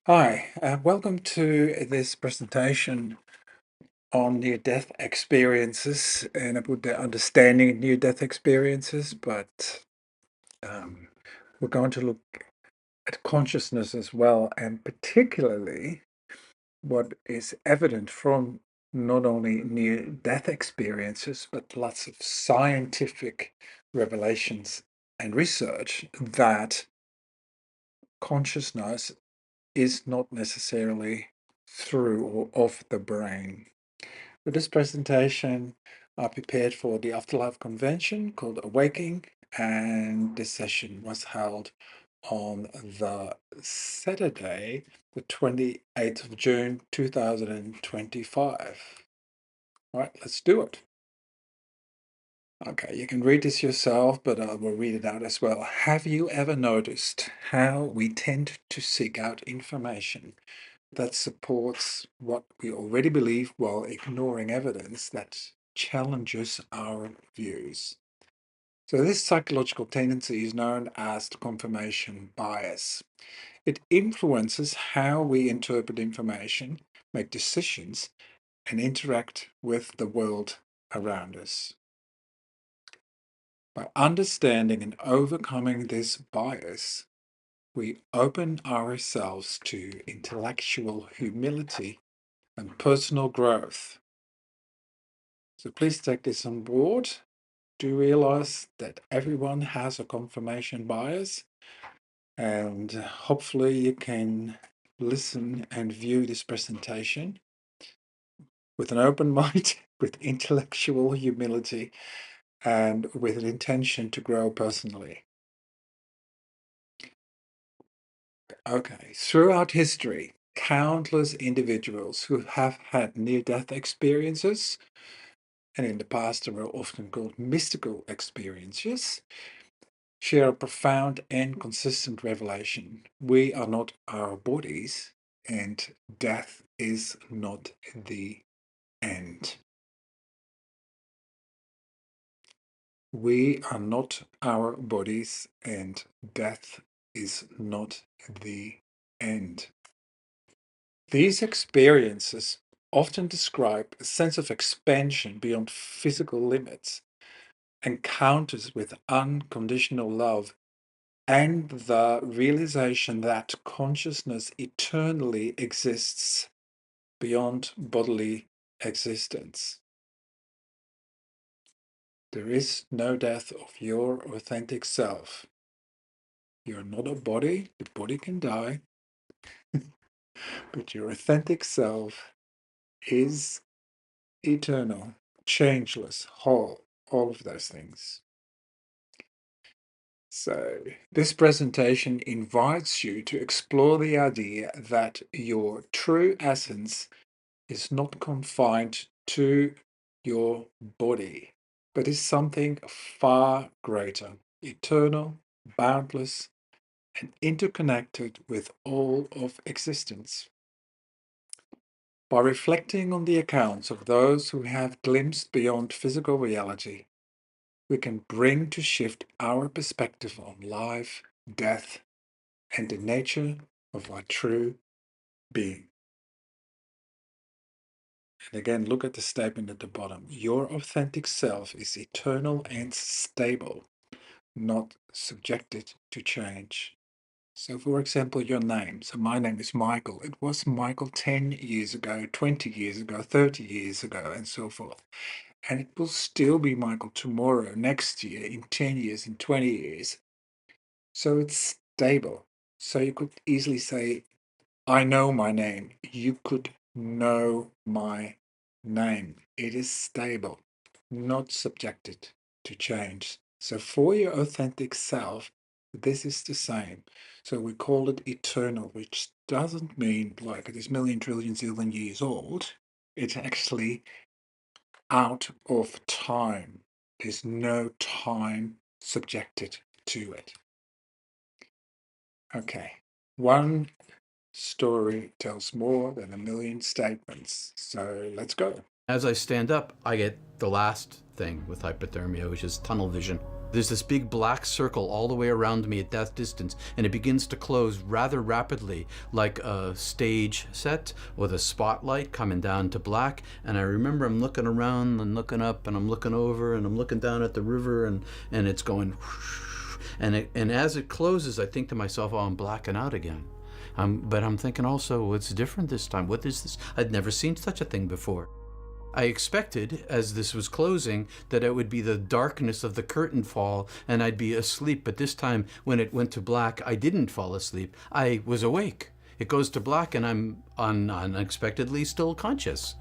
Hi, welcome to this presentation on near-death experiences and about the understanding near-death experiences, but um, we're going to look at consciousness as well, and particularly what is evident from not only near-death experiences, but lots of scientific revelations and research that consciousness is not necessarily through or of the brain. For this presentation, I prepared for the Afterlife Convention called Awaking, and this session was held on the Saturday, the 28th of June, 2025. All right, let's do it. Okay, you can read this yourself, but I will read it out as well. Have you ever noticed how we tend to seek out information that supports what we already believe while ignoring evidence that challenges our views? So, this psychological tendency is known as the confirmation bias. It influences how we interpret information, make decisions, and interact with the world around us. By understanding and overcoming this bias, we open ourselves to intellectual humility and personal growth. So please take this on board. Do realize that everyone has a confirmation bias, and hopefully you can listen and view this presentation with an open mind, with intellectual humility, and with an intention to grow personally. Okay, throughout history, countless individuals who have had near-death experiences, and in the past they were often called mystical experiences, share a profound and consistent revelation. We are not our bodies, and death is not the end. We are not our bodies, and death is not the end. These experiences often describe a sense of expansion beyond physical limits, encounters with unconditional love, and the realization that consciousness eternally exists beyond bodily existence. There is no death of your authentic self. You're not a body, the body can die, but your authentic self is eternal, changeless, whole, all of those things. So, this presentation invites you to explore the idea that your true essence is not confined to your body, but is something far greater, eternal, boundless, and interconnected with all of existence. By reflecting on the accounts of those who have glimpsed beyond physical reality, we can bring to shift our perspective on life, death, and the nature of our true being. And again, look at the statement at the bottom. Your authentic self is eternal and stable, not subjected to change. So, for example, your name. So, my name is Michael. It was Michael 10 years ago, 20 years ago, 30 years ago, and so forth. And it will still be Michael tomorrow, next year, in 10 years, in 20 years. So, it's stable. So, you could easily say, I know my name. You could know my name. It is stable, not subjected to change. So for your authentic self, this is the same. So we call it eternal, which doesn't mean like it is million, trillion, zillion years old. It's actually out of time. There's no time subjected to it. Okay. One story tells more than a million statements. So let's go. As I stand up, I get the last thing with hypothermia, which is tunnel vision. There's this big black circle all the way around me at that distance, and it begins to close rather rapidly, like a stage set with a spotlight coming down to black. And I remember I'm looking around and looking up, and I'm looking over, and I'm looking down at the river, and it's going whoosh. And as it closes, I think to myself, oh, I'm blacking out again. But I'm thinking also, what's different this time? What is this? I'd never seen such a thing before. I expected, as this was closing, that it would be the darkness of the curtain fall and I'd be asleep. But this time, when it went to black, I didn't fall asleep. I was awake. It goes to black and I'm unexpectedly still conscious.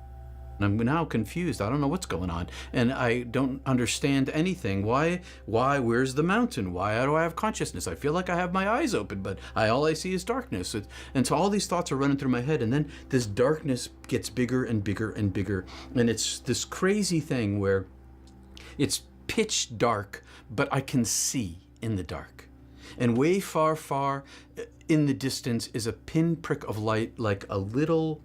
I'm now confused. I don't know what's going on. And I don't understand anything. Why? Where's the mountain? Why do I have consciousness? I feel like I have my eyes open, but all I see is darkness. And so all these thoughts are running through my head. And then this darkness gets bigger and bigger and bigger. And it's this crazy thing where it's pitch dark, but I can see in the dark. And way far, far in the distance is a pinprick of light, like a little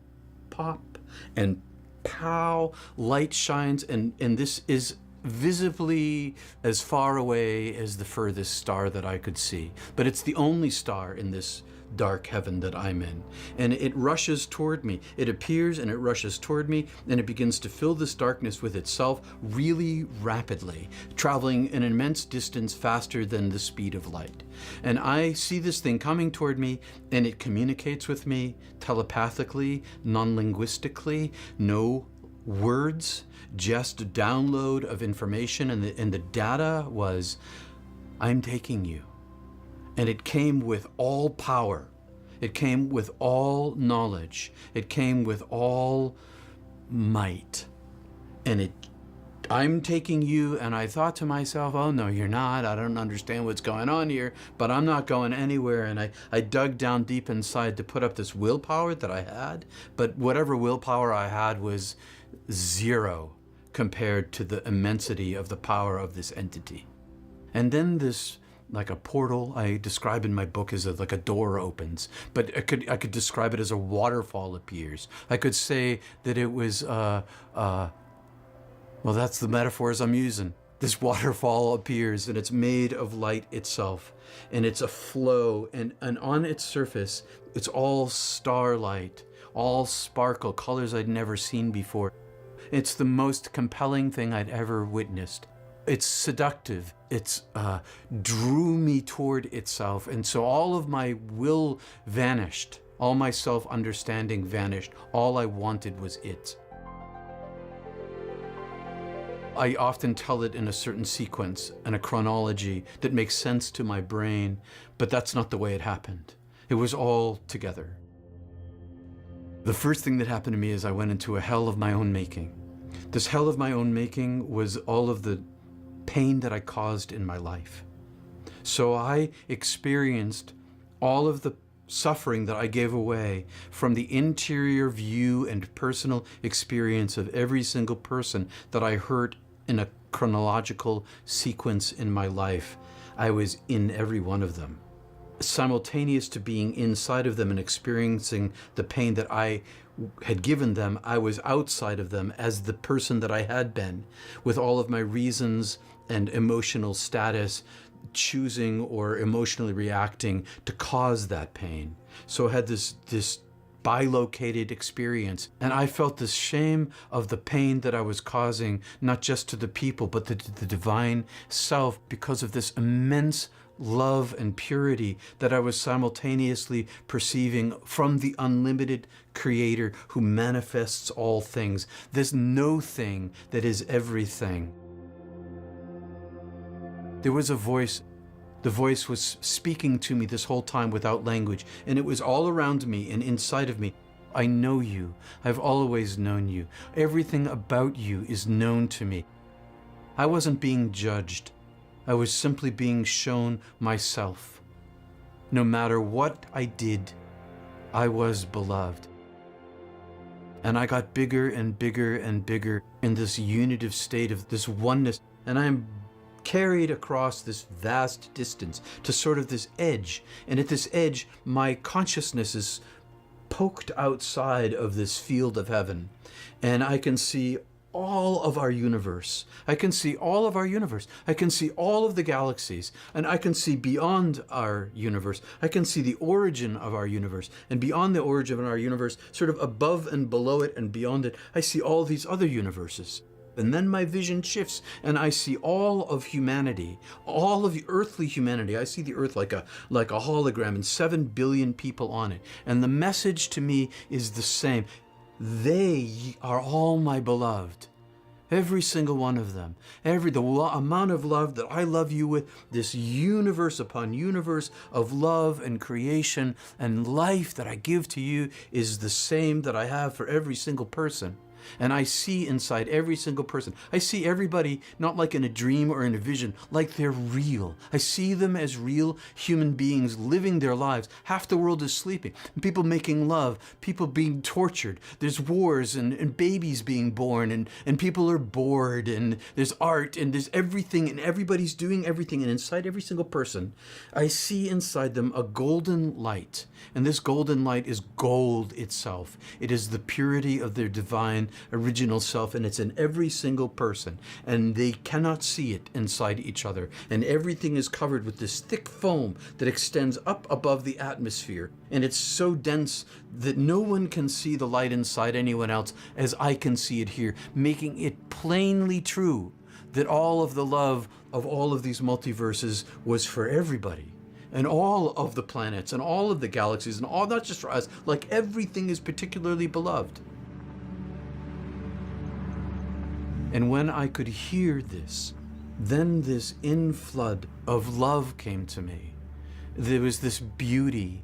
pop, and pow, light shines, and this is visibly as far away as the furthest star that I could see. But it's the only star in this dark heaven that I'm in. And it rushes toward me. It appears and it rushes toward me, and it begins to fill this darkness with itself really rapidly, traveling an immense distance faster than the speed of light. And I see this thing coming toward me, and it communicates with me telepathically, non-linguistically, no words, just a download of information. And the data was, I'm taking you. And it came with all power. It came with all knowledge. It came with all might. And I'm taking you, and I thought to myself, oh no, you're not. I don't understand what's going on here, but I'm not going anywhere. And I dug down deep inside to put up this willpower that I had, but whatever willpower I had was zero compared to the immensity of the power of this entity. And then this, like a portal, I describe in my book as like a door opens, but I could describe it as a waterfall appears. I could say that it was, well, that's the metaphors I'm using. This waterfall appears, and it's made of light itself, and it's a flow, and on its surface, it's all starlight, all sparkle, colors I'd never seen before. It's the most compelling thing I'd ever witnessed. It's seductive. It's drew me toward itself. And so all of my will vanished. All my self-understanding vanished. All I wanted was it. I often tell it in a certain sequence and a chronology that makes sense to my brain, but that's not the way it happened. It was all together. The first thing that happened to me is I went into a hell of my own making. This hell of my own making was all of the pain that I caused in my life. So I experienced all of the suffering that I gave away from the interior view and personal experience of every single person that I hurt in a chronological sequence in my life. I was in every one of them. Simultaneous to being inside of them and experiencing the pain that I had given them, I was outside of them as the person that I had been, with all of my reasons and emotional status, choosing or emotionally reacting to cause that pain. So I had this bilocated experience, and I felt the shame of the pain that I was causing, not just to the people, but to the divine self, because of this immense love and purity that I was simultaneously perceiving from the unlimited creator who manifests all things, this no thing that is everything. There was a voice. The voice was speaking to me this whole time without language, and it was all around me and inside of me. I know you. I've always known you. Everything about you is known to me. I wasn't being judged. I was simply being shown myself. No matter what I did, I was beloved. And I got bigger and bigger and bigger in this unitive state of this oneness, and I'm carried across this vast distance to sort of this edge. And at this edge, my consciousness is poked outside of this field of heaven. And I can see all of our universe. I can see all of our universe. I can see all of the galaxies, and I can see beyond our universe. I can see the origin of our universe, and beyond the origin of our universe, sort of above and below it and beyond it, I see all these other universes. And then my vision shifts and I see all of humanity, all of the earthly humanity. I see the earth like a hologram and 7 billion people on it. And the message to me is the same. They are all my beloved. Every single one of them. Amount of love that I love you with, this universe upon universe of love and creation and life that I give to you is the same that I have for every single person. And I see inside every single person. I see everybody not like in a dream or in a vision, like they're real. I see them as real human beings living their lives. Half the world is sleeping. People making love, people being tortured. There's wars and babies being born and people are bored and there's art and there's everything and everybody's doing everything. And inside every single person, I see inside them a golden light. And this golden light is gold itself. It is the purity of their divine original self, and it's in every single person. And they cannot see it inside each other. And everything is covered with this thick foam that extends up above the atmosphere. And it's so dense that no one can see the light inside anyone else as I can see it here, making it plainly true that all of the love of all of these multiverses was for everybody. And all of the planets and all of the galaxies and all, not just for us, like everything is particularly beloved. And when I could hear this, then this inflood of love came to me. There was this beauty,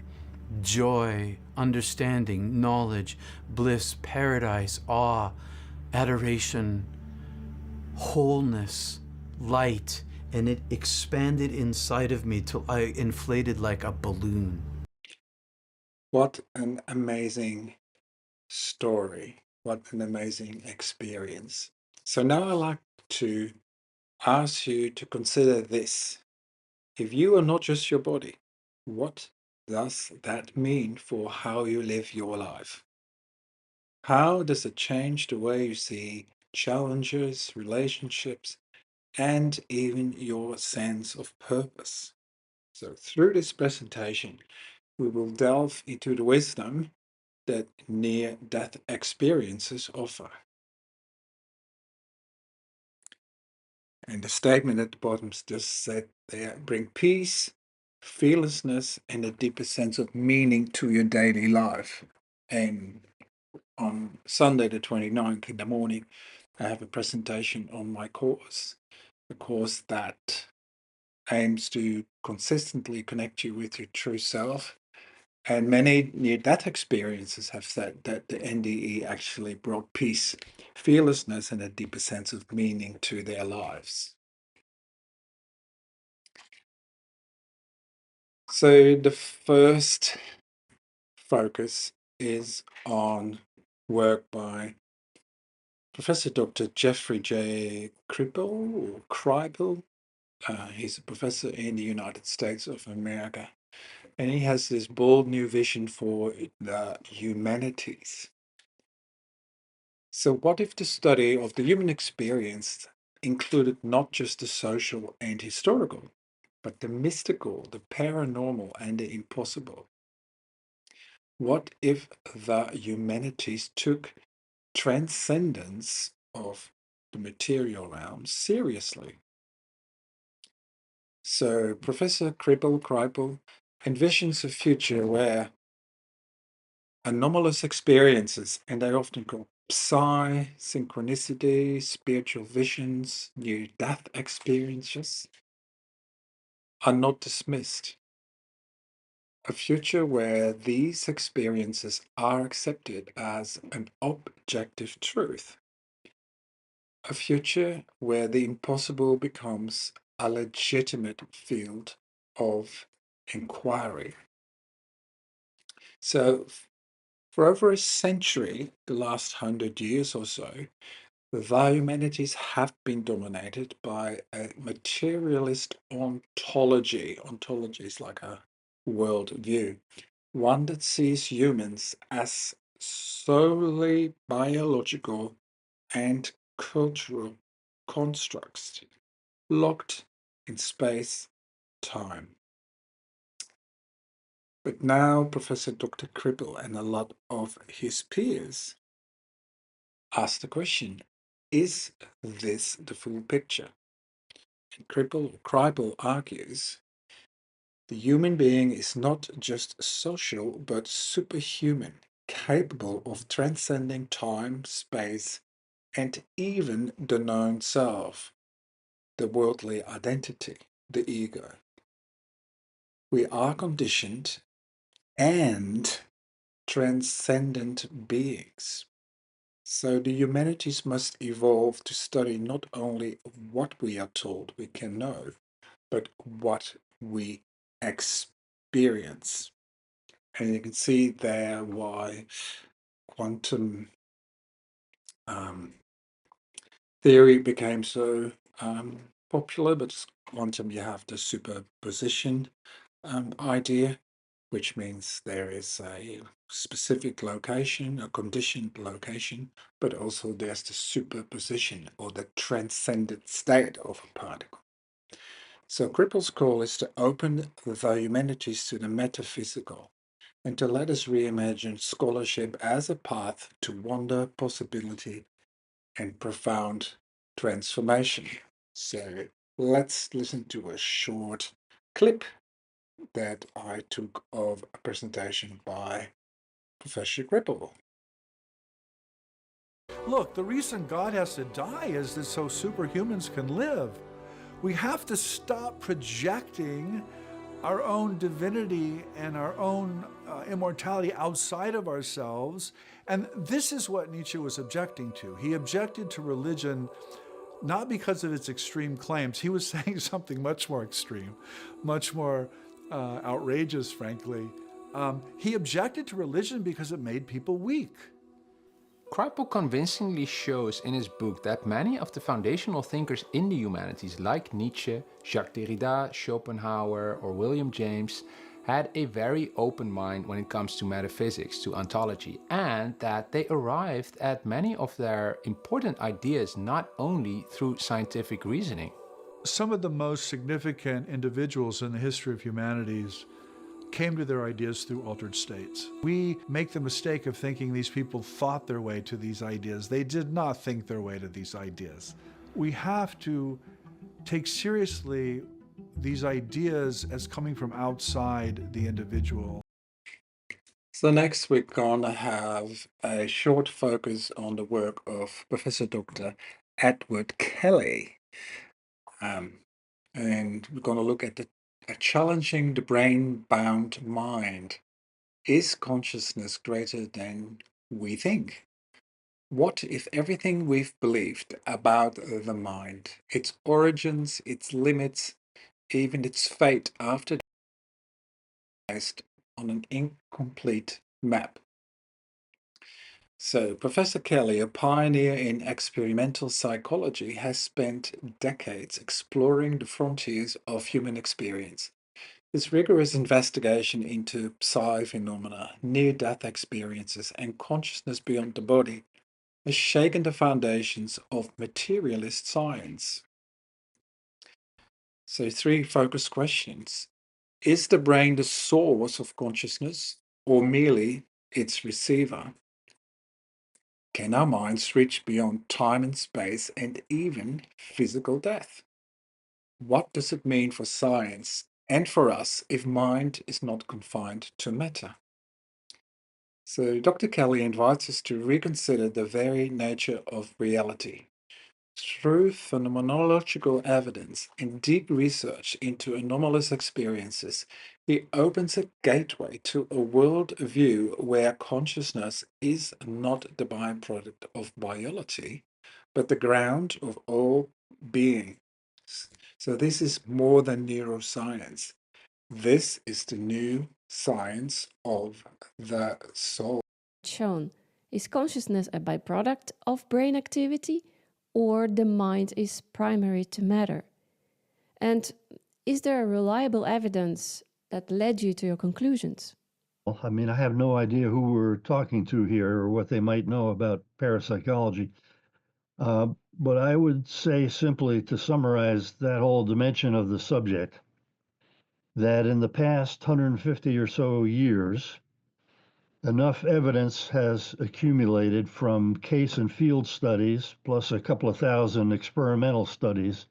joy, understanding, knowledge, bliss, paradise, awe, adoration, wholeness, light, and it expanded inside of me till I inflated like a balloon. What an amazing story. What an amazing experience. So now I'd like to ask you to consider this. If you are not just your body, what does that mean for how you live your life? How does it change the way you see challenges, relationships, and even your sense of purpose? So through this presentation, we will delve into the wisdom that near-death experiences offer. And the statement at the bottom just said there, bring peace, fearlessness, and a deeper sense of meaning to your daily life. And on Sunday the 29th in the morning, I have a presentation on my course, a course that aims to consistently connect you with your true self. And many near-death experiences have said that the NDE actually brought peace, fearlessness, and a deeper sense of meaning to their lives. So the first focus is on work by Professor Dr. Jeffrey J. Kribel. He's a professor in the United States of America, and he has this bold new vision for the humanities. So what if the study of the human experience included not just the social and historical, but the mystical, the paranormal, and the impossible? What if the humanities took transcendence of the material realm seriously? So Professor Kribel envisions a future where anomalous experiences, and they often call psi, synchronicity, spiritual visions, near-death experiences, are not dismissed. A future where these experiences are accepted as an objective truth. A future where the impossible becomes a legitimate field of inquiry. So, for over a century, the last 100 years or so, the humanities have been dominated by a materialist ontology. Ontology is like a worldview, one that sees humans as solely biological and cultural constructs locked in space time. But now Professor Dr. Cribble and a lot of his peers ask the question, is this the full picture? And Kribble argues the human being is not just social but superhuman, capable of transcending time, space, and even the known self, the worldly identity, the ego. We are conditioned and transcendent beings. So the humanities must evolve to study not only what we are told we can know, but what we experience. And you can see there why quantum um, theory became so popular, but quantum, you have the superposition idea, which means there is a specific location, a conditioned location, but also there's the superposition or the transcendent state of a particle. So Cripple's call is to open the humanities to the metaphysical and to let us reimagine scholarship as a path to wonder, possibility, and profound transformation. So let's listen to a short clip that I took of a presentation by Professor Gripple. Look, the reason God has to die is that so superhumans can live. We have to stop projecting our own divinity and our own immortality outside of ourselves. And this is what Nietzsche was objecting to. He objected to religion not because of its extreme claims. He was saying something much more extreme, much more outrageous, frankly. He objected to religion because it made people weak. Kripal convincingly shows in his book that many of the foundational thinkers in the humanities, like Nietzsche, Jacques Derrida, Schopenhauer, or William James, had a very open mind when it comes to metaphysics, to ontology, and that they arrived at many of their important ideas not only through scientific reasoning. Some of the most significant individuals in the history of humanities came to their ideas through altered states. We make the mistake of thinking these people thought their way to these ideas. They did not think their way to these ideas. We have to take seriously these ideas as coming from outside the individual. So next we're gonna have a short focus on the work of Professor Dr. Edward Kelly. And we're gonna look at challenging the brain-bound mind. Is consciousness greater than we think? What if everything we've believed about the mind, its origins, its limits, even its fate after based on an incomplete map? So, Professor Kelly, a pioneer in experimental psychology, has spent decades exploring the frontiers of human experience. His rigorous investigation into psi phenomena, near-death experiences, and consciousness beyond the body has shaken the foundations of materialist science. So, three focus questions. Is the brain the source of consciousness or merely its receiver? Can our minds reach beyond time and space and even physical death? What does it mean for science and for us if mind is not confined to matter? So, Dr. Kelly invites us to reconsider the very nature of reality. Through phenomenological evidence and deep research into anomalous experiences, he opens a gateway to a world view where consciousness is not the byproduct of biology, but the ground of all being. So, this is more than neuroscience. This is the new science of the soul. Shown, is consciousness a byproduct of brain activity, or the mind is primary to matter? And is there a reliable evidence that led you to your conclusions? Well, I mean, I have no idea who we're talking to here or what they might know about parapsychology. But I would say simply to summarize that whole dimension of the subject that in the past 150 or so years, enough evidence has accumulated from case and field studies, plus a couple of thousand experimental studies,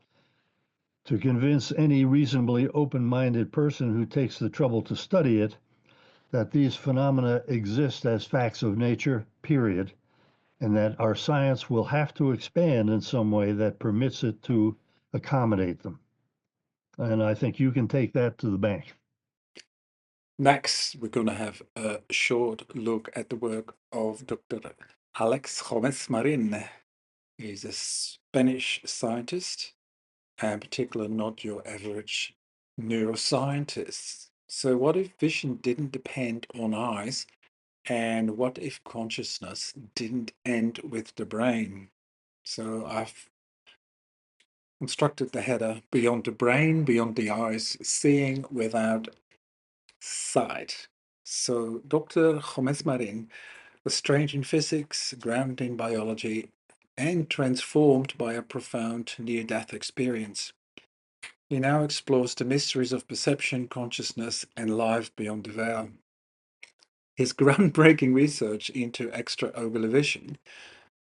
to convince any reasonably open-minded person who takes the trouble to study it that these phenomena exist as facts of nature, period, and that our science will have to expand in some way that permits it to accommodate them. And I think you can take that to the bank. Next, we're going to have a short look at the work of Dr. Alex Gómez Marin. He's a Spanish scientist, and particularly not your average neuroscientist. So what if vision didn't depend on eyes, and what if consciousness didn't end with the brain? So I've constructed the header, beyond the brain, beyond the eyes, seeing without sight. So Dr. Gómez Marin was trained in physics, grounded in biology, and transformed by a profound near-death experience. He now explores the mysteries of perception, consciousness, and life beyond the veil. His groundbreaking research into extraocular vision,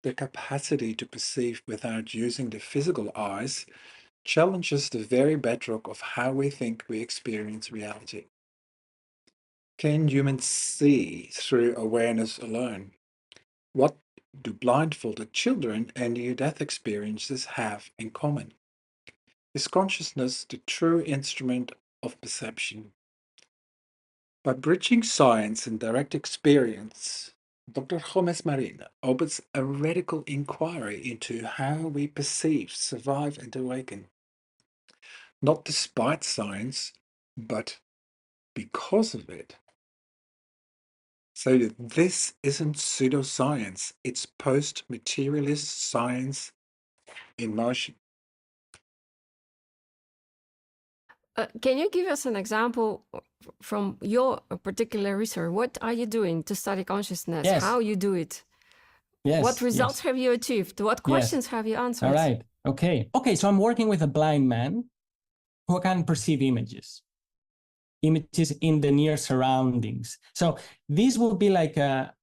the capacity to perceive without using the physical eyes, challenges the very bedrock of how we think we experience reality. Can humans see through awareness alone? What do blindfolded children and near-death experiences have in common? Is consciousness the true instrument of perception? By bridging science and direct experience, Dr. Gómez Marin opens a radical inquiry into how we perceive, survive, and awaken. Not despite science, but because of it. So this isn't pseudoscience, it's post-materialist science in motion. Can you give us an example from your particular research? What are you doing to study consciousness? Yes. How you do it? Yes. What results have you achieved? What questions have you answered? All right. Okay. Okay. So I'm working with a blind man who can perceive images in the near surroundings. So this would be like a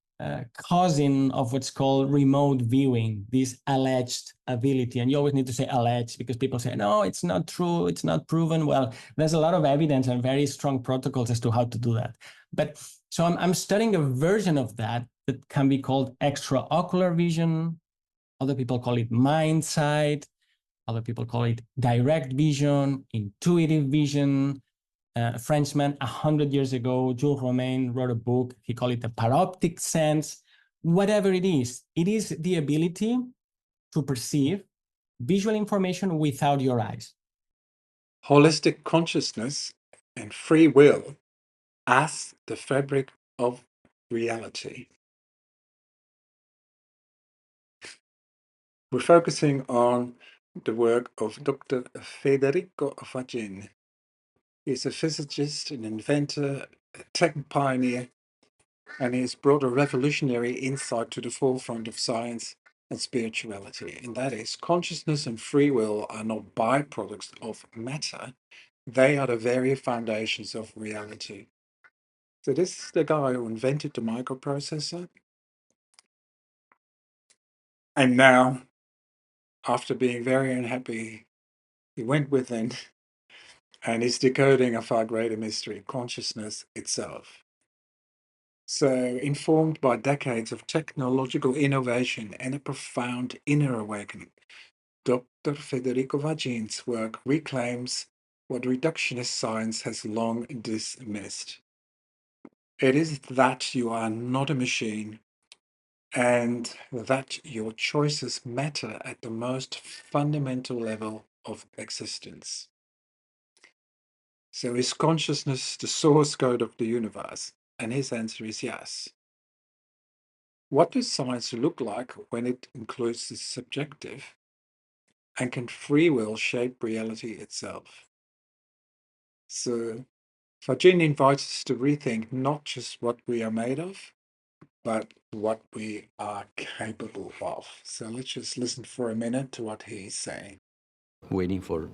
cousin of what's called remote viewing, this alleged ability. And you always need to say alleged because people say, no, it's not true, it's not proven. Well, there's a lot of evidence and very strong protocols as to how to do that. But so I'm studying a version of that can be called extraocular vision. Other people call it mind sight. Other people call it direct vision, intuitive vision. A Frenchman 100 years ago, Jules Romain, wrote a book. He called it the paroptic sense. Whatever it is the ability to perceive visual information without your eyes. Holistic consciousness and free will as the fabric of reality. We're focusing on the work of Dr. Federico Vagin. He's a physicist, an inventor, a tech pioneer, and he has brought a revolutionary insight to the forefront of science and spirituality. And that is, consciousness and free will are not byproducts of matter, they are the very foundations of reality. So this is the guy who invented the microprocessor. And now, after being very unhappy, he went within and is decoding a far greater mystery, consciousness itself. So, informed by decades of technological innovation and a profound inner awakening, Dr. Federico Vagin's work reclaims what reductionist science has long dismissed. It is that you are not a machine, and that your choices matter at the most fundamental level of existence. So is consciousness the source code of the universe? And his answer is yes. What does science look like when it includes the subjective? And can free will shape reality itself? So Fagin invites us to rethink not just what we are made of, but what we are capable of. So let's just listen for a minute to what he's saying. Waiting for,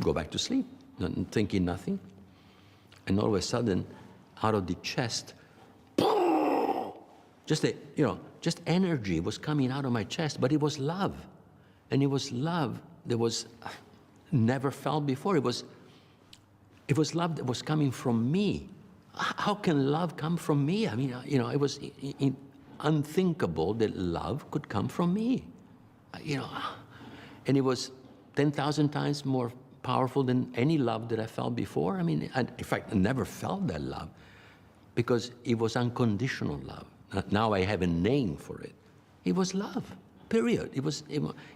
go back to sleep, thinking nothing. And all of a sudden, out of the chest, just energy was coming out of my chest, but it was love. And it was love that was never felt before. It was love that was coming from me. How can love come from me? I mean, it was unthinkable that love could come from me. And it was 10,000 times more powerful than any love that I felt before. I mean, in fact, I never felt that love because it was unconditional love. Now I have a name for it. It was love, period.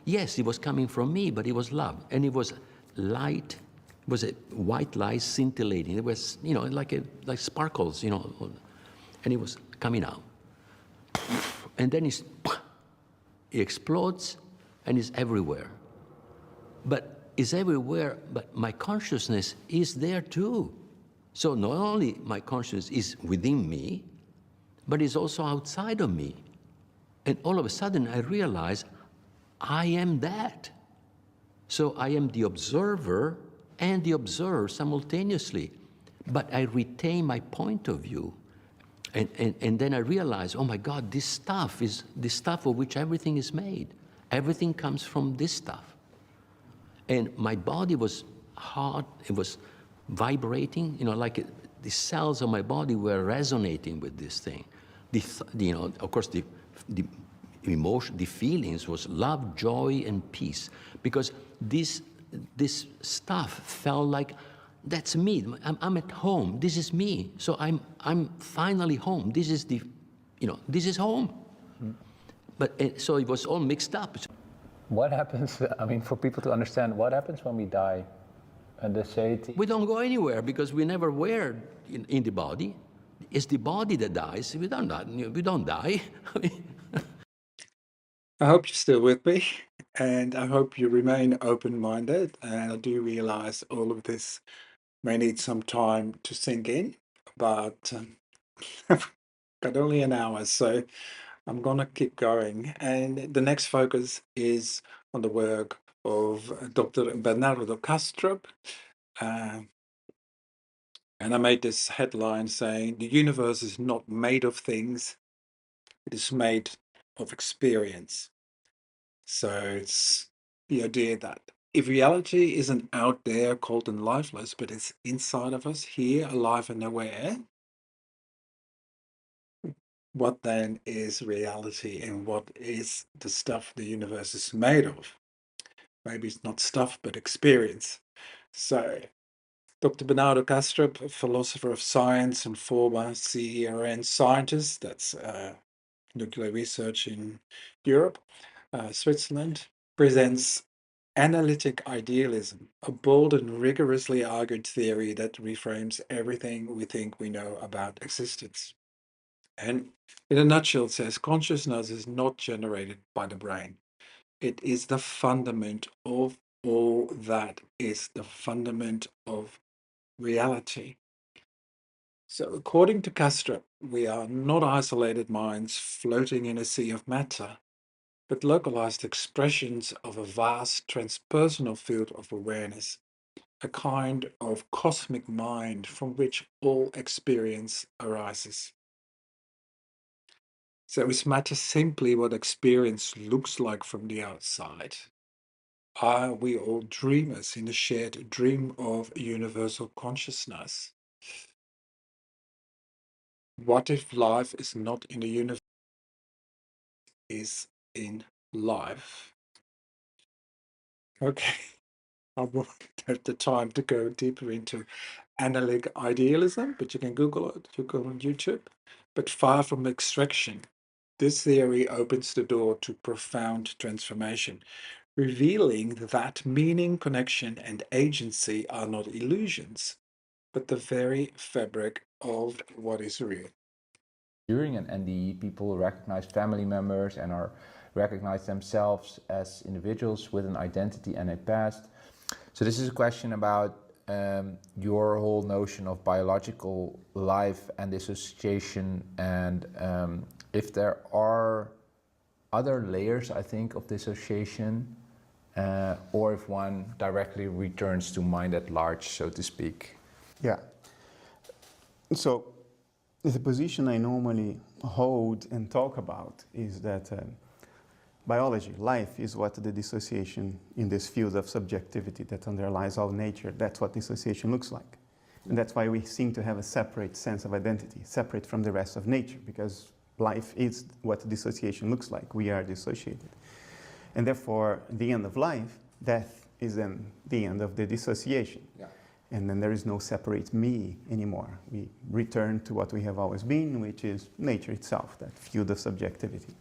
Yes, it was coming from me, but it was love. And it was light. It was a white light scintillating. It was, like sparkles, and it was coming out. And then it explodes and it's everywhere. But it's everywhere, but my consciousness is there too. So not only my consciousness is within me, but it's also outside of me. And all of a sudden I realize I am that. So I am the observer and the observer simultaneously. But I retain my point of view. And then I realize, oh my God, this stuff is the stuff of which everything is made. Everything comes from this stuff. And my body was hot, it was vibrating, like the cells of my body were resonating with this thing. Of course, the emotion, the feelings was love, joy, and peace. Because this stuff felt like, that's me, I'm at home, this is me. So I'm finally home, this is this is home. But so it was all mixed up. What happens, for people to understand, what happens when we die? And they say we don't go anywhere because we never were in the body. It's the body that dies. We don't die. I hope you're still with me, and I hope you remain open-minded. And I do realize all of this may need some time to sink in, but I've got only an hour, so I'm gonna keep going. And the next focus is on the work of Dr. Bernardo Kastrup. And I made this headline saying, the universe is not made of things, it is made of experience. So it's the idea that if reality isn't out there, cold and lifeless, but it's inside of us, here, alive and aware, what then is reality and what is the stuff the universe is made of? Maybe it's not stuff, but experience. So Dr. Bernardo Kastrup, a philosopher of science and former CERN scientist, that's nuclear research in Europe, Switzerland, presents analytic idealism, a bold and rigorously argued theory that reframes everything we think we know about existence. And in a nutshell, it says consciousness is not generated by the brain. It is the fundament of all that is the fundament of reality. So according to Kastrup, we are not isolated minds floating in a sea of matter, but localized expressions of a vast transpersonal field of awareness, a kind of cosmic mind from which all experience arises. So is matter simply what experience looks like from the outside? Are we all dreamers in a shared dream of universal consciousness? What if life is not in the universe, is in life? Okay, I won't have the time to go deeper into analytic idealism, but you can Google it, you go on YouTube. But far from extraction, this theory opens the door to profound transformation, revealing that meaning, connection, and agency are not illusions, but the very fabric of what is real. during an NDE, people recognize family members and recognize themselves as individuals with an identity and a past. So this is a question about your whole notion of biological life and dissociation, and if there are other layers, I think, of dissociation, or if one directly returns to mind at large, so to speak. Yeah. So the position I normally hold and talk about is that biology, life, is what the dissociation in this field of subjectivity that underlies all nature, that's what dissociation looks like. And that's why we seem to have a separate sense of identity, separate from the rest of nature, because life is what dissociation looks like. We are dissociated. And therefore, the end of life, death, is then the end of the dissociation. Yeah. And then there is no separate me anymore. We return to what we have always been, which is nature itself, that field of subjectivity.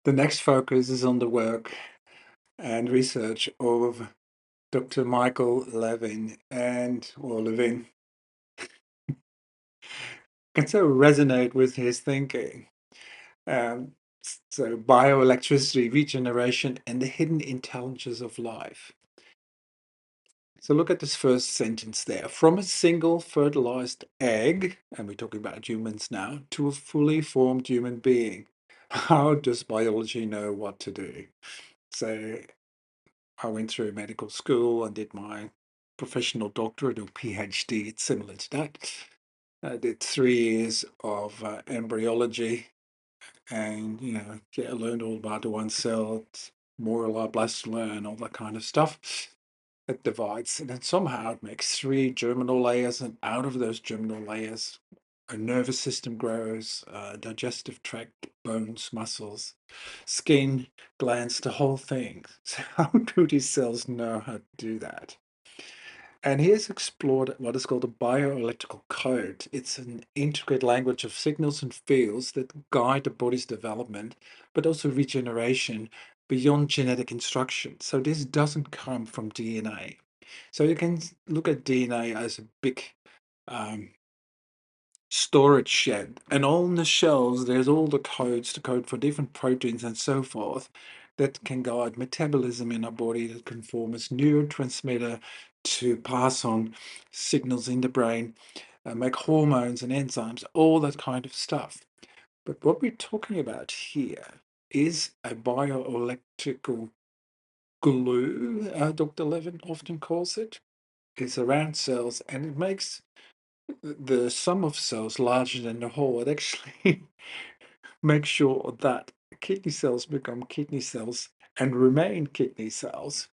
The next focus is on the work and research of Dr. Michael Levin or Levin. Can so resonate with his thinking. So bioelectricity, regeneration, and the hidden intelligence of life. So look at this first sentence there. From a single fertilized egg, and we're talking about humans now, to a fully formed human being. How does biology know what to do? So I went through medical school and did my professional doctorate or PhD. It's similar to that. I did 3 years of embryology, and I learned all about the one cell, blastula, and all that kind of stuff. It divides, and then somehow it makes 3 germinal layers, and out of those germinal layers, a nervous system grows, digestive tract, bones, muscles, skin, glands, the whole thing. So how do these cells know how to do that? And he has explored what is called a bioelectrical code. It's an intricate language of signals and fields that guide the body's development, but also regeneration beyond genetic instruction. So this doesn't come from DNA. So you can look at DNA as a big storage shed, and on the shelves there's all the codes to code for different proteins and so forth that can guide metabolism in our body, that can form as neurotransmitter to pass on signals in the brain, make hormones and enzymes, all that kind of stuff. But what we're talking about here is a bioelectrical glue, Dr. Levin often calls it. It's around cells, and it makes the sum of cells larger than the whole. It actually makes sure that kidney cells become kidney cells and remain kidney cells.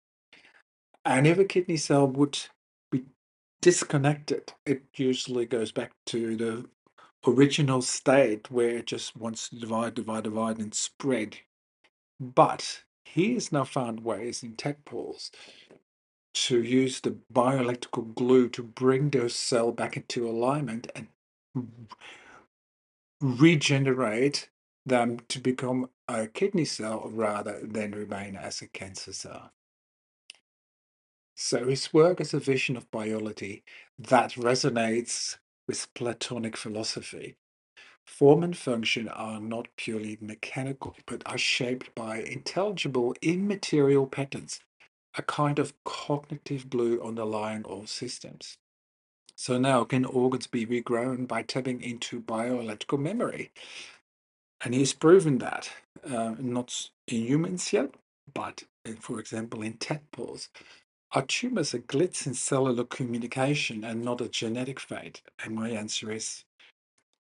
And if a kidney cell would be disconnected, it usually goes back to the original state where it just wants to divide, and spread. But he has now found ways in tadpoles to use the bioelectrical glue to bring those cells back into alignment and regenerate them to become a kidney cell rather than remain as a cancer cell. So his work is a vision of biology that resonates with Platonic philosophy. Form and function are not purely mechanical, but are shaped by intelligible, immaterial patterns, a kind of cognitive glue underlying all systems. So now, can organs be regrown by tapping into bioelectrical memory? And he's proven that, not in humans yet, but for example, in tadpoles. Are tumors a glitch in cellular communication and not a genetic fate? And my answer is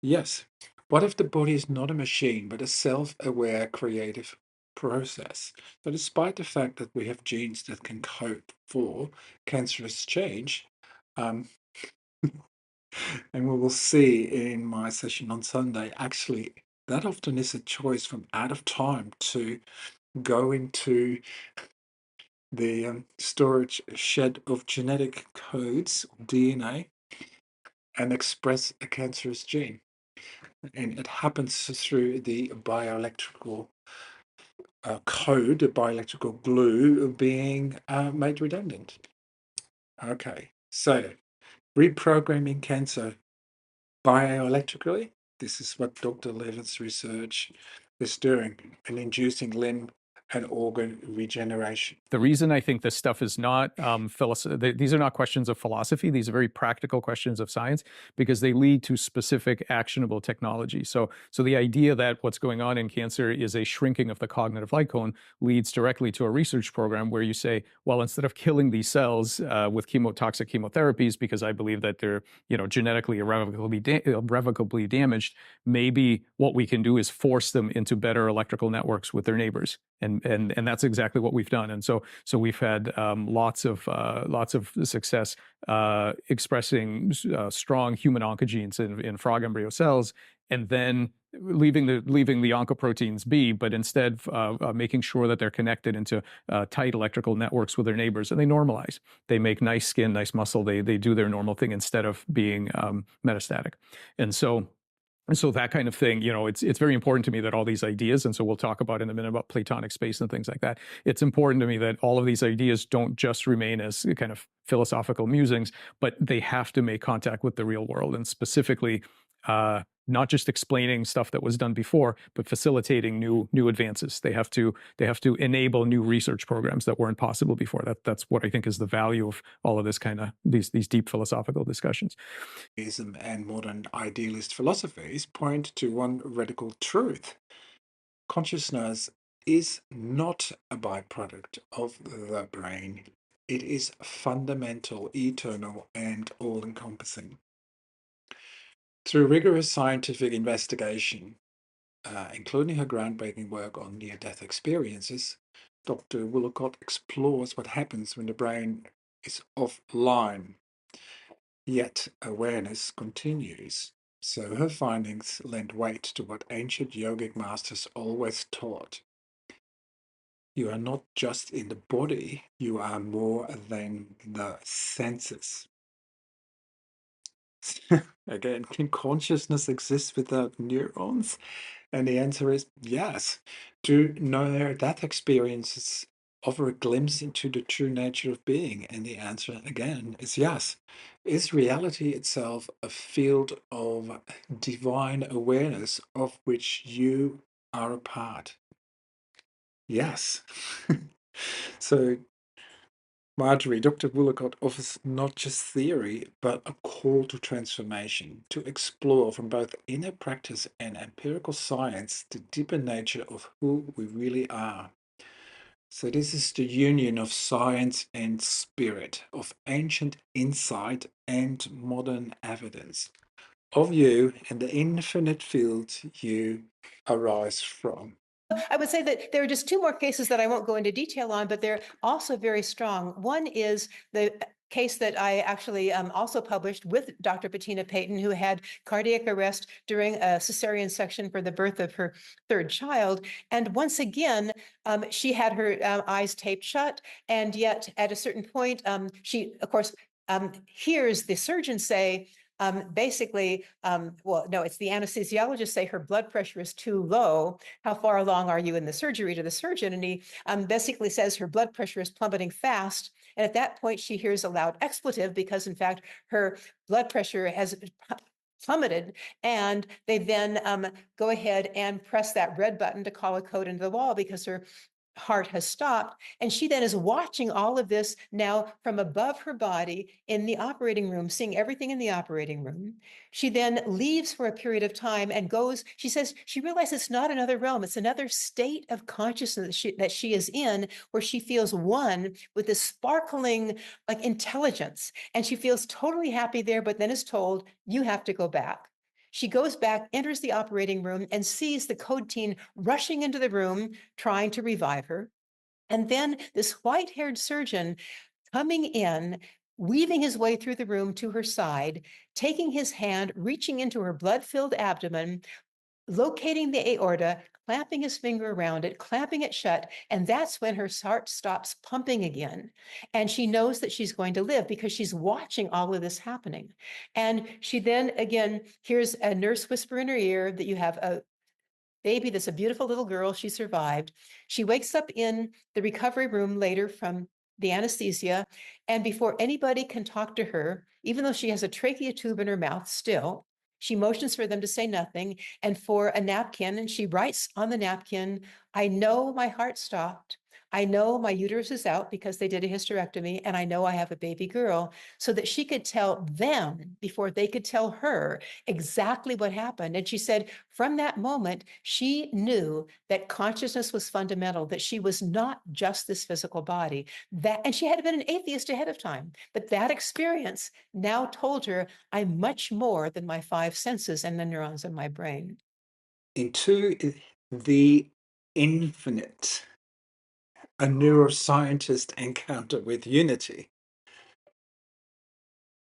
yes. What if the body is not a machine, but a self-aware creative process? So despite the fact that we have genes that can code for cancerous change, um, and we will see in my session on Sunday, actually, that often is a choice from out of time to go into the storage shed of genetic codes, DNA, and express a cancerous gene. And it happens through the bioelectrical code, the bioelectrical glue being made redundant. Okay, so reprogramming cancer bioelectrically. This is what Dr. Levin's research is doing, and inducing limb and organ regeneration. The reason I think this stuff is not these are not questions of philosophy. These are very practical questions of science because they lead to specific actionable technology. So the idea that what's going on in cancer is a shrinking of the cognitive light cone leads directly to a research program where you say, well, instead of killing these cells with chemotoxic chemotherapies, because I believe that they're genetically irrevocably damaged, maybe what we can do is force them into better electrical networks with their neighbors, and that's exactly what we've done. And so we've had lots of success expressing strong human oncogenes in frog embryo cells, and then leaving the oncoproteins be, but instead making sure that they're connected into tight electrical networks with their neighbors, and they normalize. They make nice skin, nice muscle. They do their normal thing instead of being metastatic. And so that kind of thing, it's very important to me that all these ideas, and so we'll talk about in a minute about Platonic space and things like that. It's important to me that all of these ideas don't just remain as kind of philosophical musings, but they have to make contact with the real world, and specifically not just explaining stuff that was done before, but facilitating new advances. They have to enable new research programs that weren't possible before. That's what I think is the value of all of this kind of these deep philosophical discussions. And modern idealist philosophies point to one radical truth. Consciousness is not a byproduct of the brain. It is fundamental, eternal, and all-encompassing. Through rigorous scientific investigation, including her groundbreaking work on near-death experiences, Dr. Woolacott explores what happens when the brain is offline, yet awareness continues. So her findings lend weight to what ancient yogic masters always taught. You are not just in the body, you are more than the senses. Again, can consciousness exist without neurons? And the answer is yes. Do near-death experiences offer a glimpse into the true nature of being? And the answer, again, is yes. Is reality itself a field of divine awareness of which you are a part? Yes. So, Marjorie, Dr. Woolacott offers not just theory, but a call to transformation, to explore from both inner practice and empirical science the deeper nature of who we really are. So this is the union of science and spirit, of ancient insight and modern evidence, of you and the infinite field you arise from. I would say that there are just two more cases that I won't go into detail on, but they're also very strong. One is the case that I actually also published with Dr. Bettina Payton, who had cardiac arrest during a cesarean section for the birth of her third child. And once again, she had her eyes taped shut. And yet at a certain point, she, of course, hears the surgeon say, basically, well, no, it's the anesthesiologist say her blood pressure is too low. How far along are you in the surgery to the surgeon? And he basically says her blood pressure is plummeting fast. And at that point, she hears a loud expletive because, in fact, her blood pressure has plummeted. And they then go ahead and press that red button to call a code into the wall because her heart has stopped. And she then is watching all of this now from above her body in the operating room, seeing everything in the operating room. She then leaves for a period of time and goes, she says, she realizes it's not another realm. It's another state of consciousness that she is in, where she feels one with this sparkling like intelligence. And she feels totally happy there, but then is told, you have to go back. She goes back, enters the operating room, and sees the code team rushing into the room, trying to revive her. And then this white-haired surgeon coming in, weaving his way through the room to her side, taking his hand, reaching into her blood-filled abdomen, locating the aorta, clamping his finger around it, clamping it shut, and that's when her heart stops pumping again. And she knows that she's going to live because she's watching all of this happening. And she then again hears a nurse whisper in her ear that you have a baby that's a beautiful little girl, she survived. She wakes up in the recovery room later from the anesthesia, and before anybody can talk to her, even though she has a trachea tube in her mouth still, She motions for them to say nothing and for a napkin, and she writes on the napkin, I know my heart stopped. I know my uterus is out because they did a hysterectomy, and I know I have a baby girl, so that she could tell them before they could tell her exactly what happened. And she said, from that moment, she knew that consciousness was fundamental, that she was not just this physical body. And she had been an atheist ahead of time, but that experience now told her, I'm much more than my five senses and the neurons in my brain. Into the infinite, a neuroscientist encounter with unity.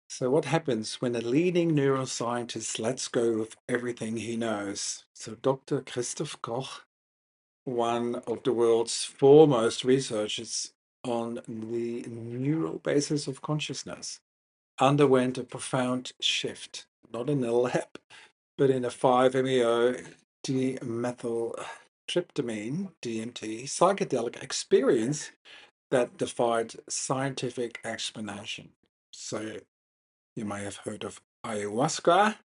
So what happens when a leading neuroscientist lets go of everything he knows? So Dr. Christoph Koch, one of the world's foremost researchers on the neural basis of consciousness, underwent a profound shift, not in a lab, but in a 5-MeO dimethyltryptamine, DMT, psychedelic experience that defied scientific explanation. So you may have heard of ayahuasca.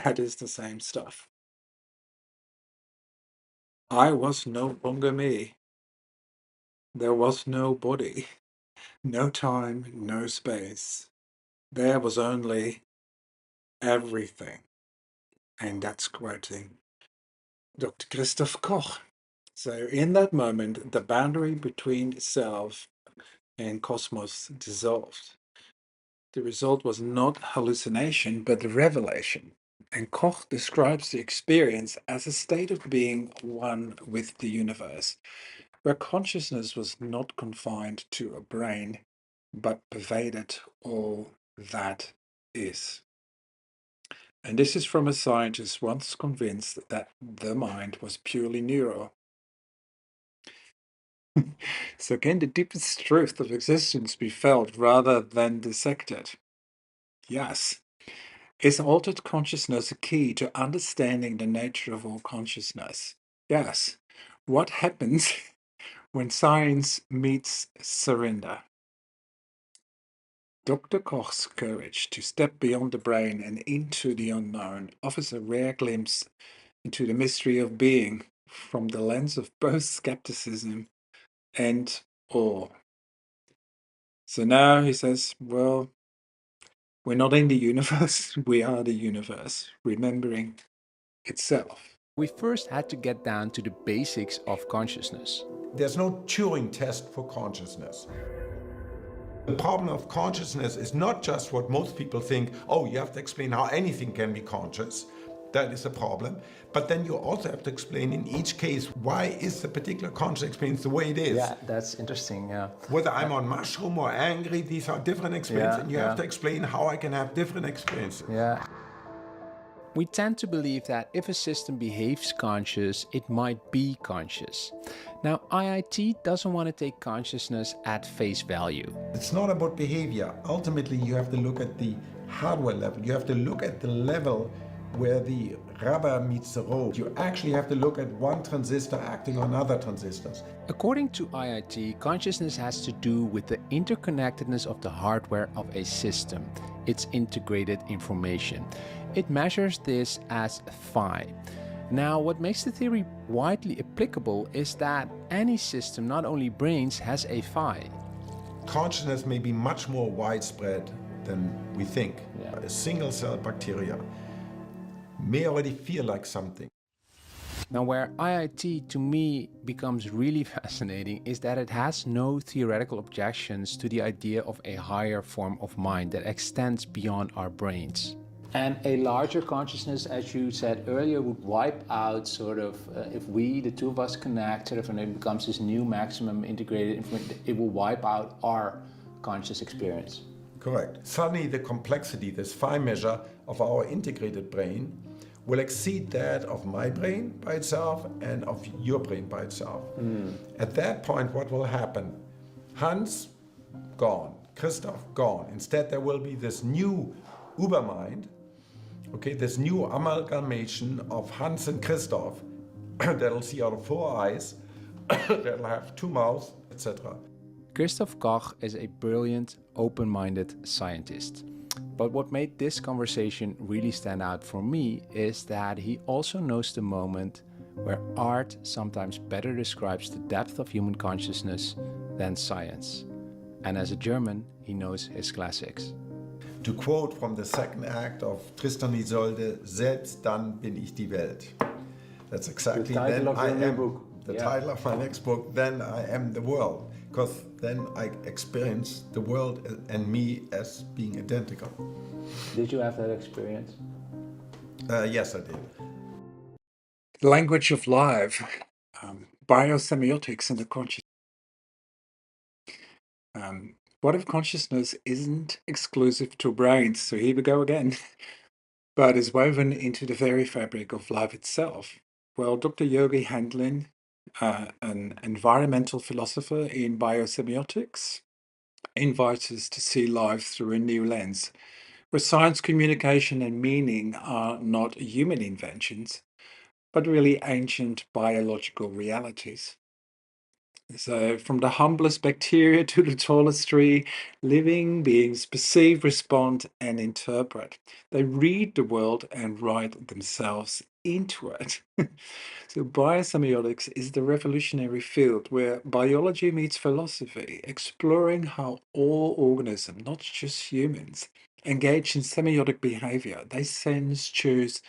That is the same stuff. I was no longer me. There was no body, no time, no space. There was only everything. And that's quoting Dr. Christoph Koch. So in that moment, the boundary between self and cosmos dissolved. The result was not hallucination, but revelation. And Koch describes the experience as a state of being one with the universe, where consciousness was not confined to a brain, but pervaded all that is. And this is from a scientist once convinced that the mind was purely neural. So can the deepest truth of existence be felt rather than dissected? Yes. Is altered consciousness a key to understanding the nature of all consciousness? Yes. What happens when science meets surrender? Dr. Koch's courage to step beyond the brain and into the unknown offers a rare glimpse into the mystery of being from the lens of both skepticism and awe. So now he says, well, we're not in the universe, we are the universe, remembering itself. We first had to get down to the basics of consciousness. There's no Turing test for consciousness. The problem of consciousness is not just what most people think, oh, you have to explain how anything can be conscious. That is a problem. But then you also have to explain in each case, why is the particular conscious experience the way it is? Yeah, that's interesting. Yeah. Whether I'm on mushroom or angry, these are different experiences, Yeah, and you have to explain how I can have different experiences. Yeah. We tend to believe that if a system behaves conscious, it might be conscious. Now, IIT doesn't want to take consciousness at face value. It's not about behavior. Ultimately, you have to look at the hardware level. You have to look at the level where the rubber meets the road. You actually have to look at one transistor acting on other transistors. According to IIT, consciousness has to do with the interconnectedness of the hardware of a system, its integrated information. It measures this as phi. Now, what makes the theory widely applicable is that any system, not only brains, has a phi. Consciousness may be much more widespread than we think. Yeah. A single cell bacteria may already feel like something. Now, where IIT to me becomes really fascinating is that it has no theoretical objections to the idea of a higher form of mind that extends beyond our brains. And a larger consciousness, as you said earlier, would wipe out sort of, if we, the two of us, connect, sort of, and it becomes this new maximum integrated information, it will wipe out our conscious experience. Correct. Suddenly the complexity, this phi measure of our integrated brain, will exceed that of my brain by itself and of your brain by itself. At that point, what will happen? Hans, gone. Christoph, gone. Instead, there will be this new Ubermind, okay, this new amalgamation of Hans and Christoph that'll see out of 4 eyes, that'll have 2 mouths, etc. Christoph Koch is a brilliant, open-minded scientist. But what made this conversation really stand out for me is that he also knows the moment where art sometimes better describes the depth of human consciousness than science. And as a German, he knows his classics. To quote from the second act of Tristan und Isolde, selbst dann bin ich die Welt. That's exactly The title then of your I new am. book. The Yeah. title of my next book, Then I Am the World. Because then I experience the world and me as being identical. Did you have that experience? Yes, I did. Language of life, biosemiotics and the conscious. What if consciousness isn't exclusive to brains? So here we go again, but is woven into the very fabric of life itself. Well, Dr. Yogi Handlin, an environmental philosopher in biosemiotics, invites us to see life through a new lens, where science, communication, and meaning are not human inventions, but really ancient biological realities. So, from the humblest bacteria to the tallest tree, living beings perceive, respond, and interpret. They read the world and write themselves into it. So, biosemiotics is the revolutionary field where biology meets philosophy, exploring how all organisms, not just humans, engage in semiotic behavior. They sense, choose,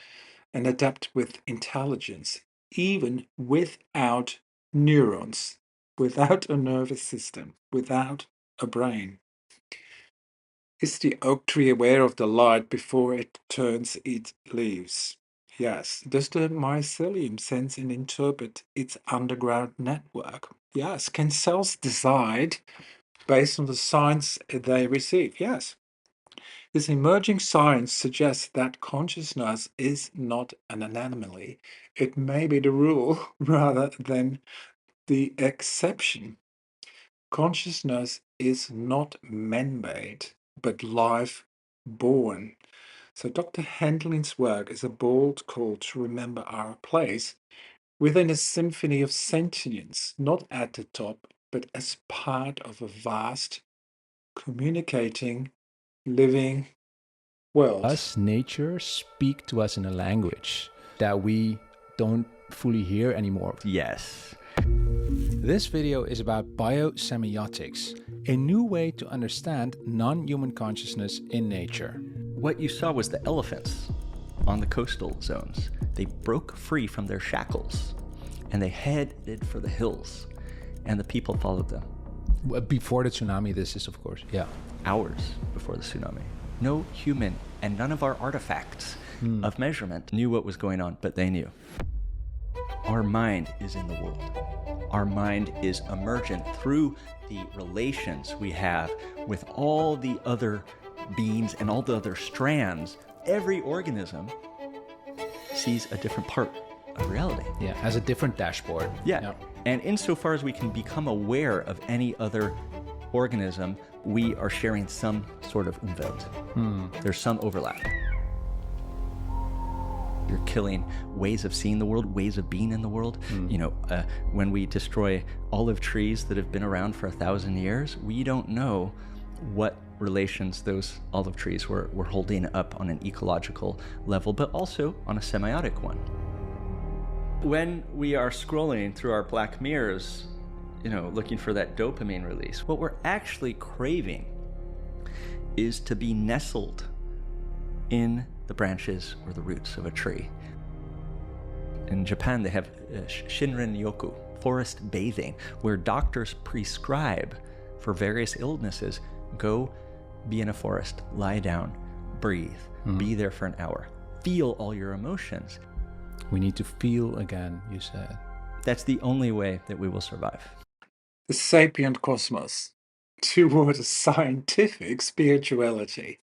and adapt with intelligence, even without neurons, without a nervous system, without a brain. Is the oak tree aware of the light before it turns its leaves? Yes. Does the mycelium sense and interpret its underground network? Yes. Can cells decide based on the signs they receive? Yes. This emerging science suggests that consciousness is not an anomaly. It may be the rule rather than the exception. Consciousness is not man-made, but life-born. So Dr. Handlin's work is a bold call to remember our place within a symphony of sentience, not at the top, but as part of a vast, communicating, living world. Does nature speak to us in a language that we don't fully hear anymore? Yes. This video is about biosemiotics, a new way to understand non-human consciousness in nature. What you saw was the elephants on the coastal zones. They broke free from their shackles and they headed for the hills, and the people followed them. Before the tsunami, this is, of course, yeah. Hours before the tsunami. No human and none of our artifacts of measurement knew what was going on, but they knew. Our mind is in the world. Our mind is emergent through the relations we have with all the other beings and all the other strands. Every organism sees a different part of reality. Yeah, has a different dashboard. Yeah. And insofar as we can become aware of any other organism, we are sharing some sort of umwelt. There's some overlap. You're killing ways of seeing the world, ways of being in the world. You know, when we destroy olive trees that have been around for 1,000 years, we don't know what relations those olive trees were holding up on an ecological level, but also on a semiotic one. When we are scrolling through our black mirrors, you know, looking for that dopamine release, what we're actually craving is to be nestled in the branches or the roots of a tree. In Japan, they have Shinrin-yoku, forest bathing, where doctors prescribe for various illnesses, go be in a forest, lie down, breathe, be there for an hour, feel all your emotions. We need to feel again, you said. That's the only way that we will survive. The sapient cosmos toward a scientific spirituality.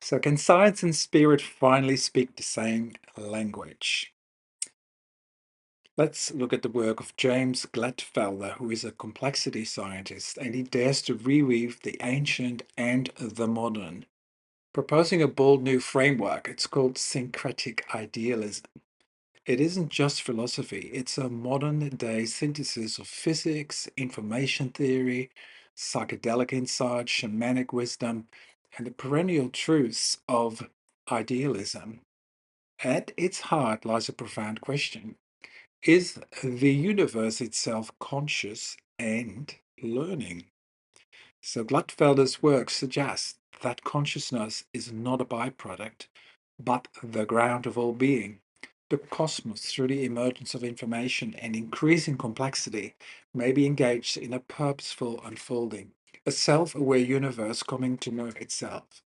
So can science and spirit finally speak the same language? Let's look at the work of James Gladfelder, who is a complexity scientist, and he dares to reweave the ancient and the modern, proposing a bold new framework. It's called syncretic idealism. It isn't just philosophy, it's a modern-day synthesis of physics, information theory, psychedelic insight, shamanic wisdom, and the perennial truths of idealism. At its heart lies a profound question. Is the universe itself conscious and learning? So Gladfelder's work suggests that consciousness is not a byproduct, but the ground of all being. The cosmos, through the emergence of information and increasing complexity, may be engaged in a purposeful unfolding, a self-aware universe coming to know itself.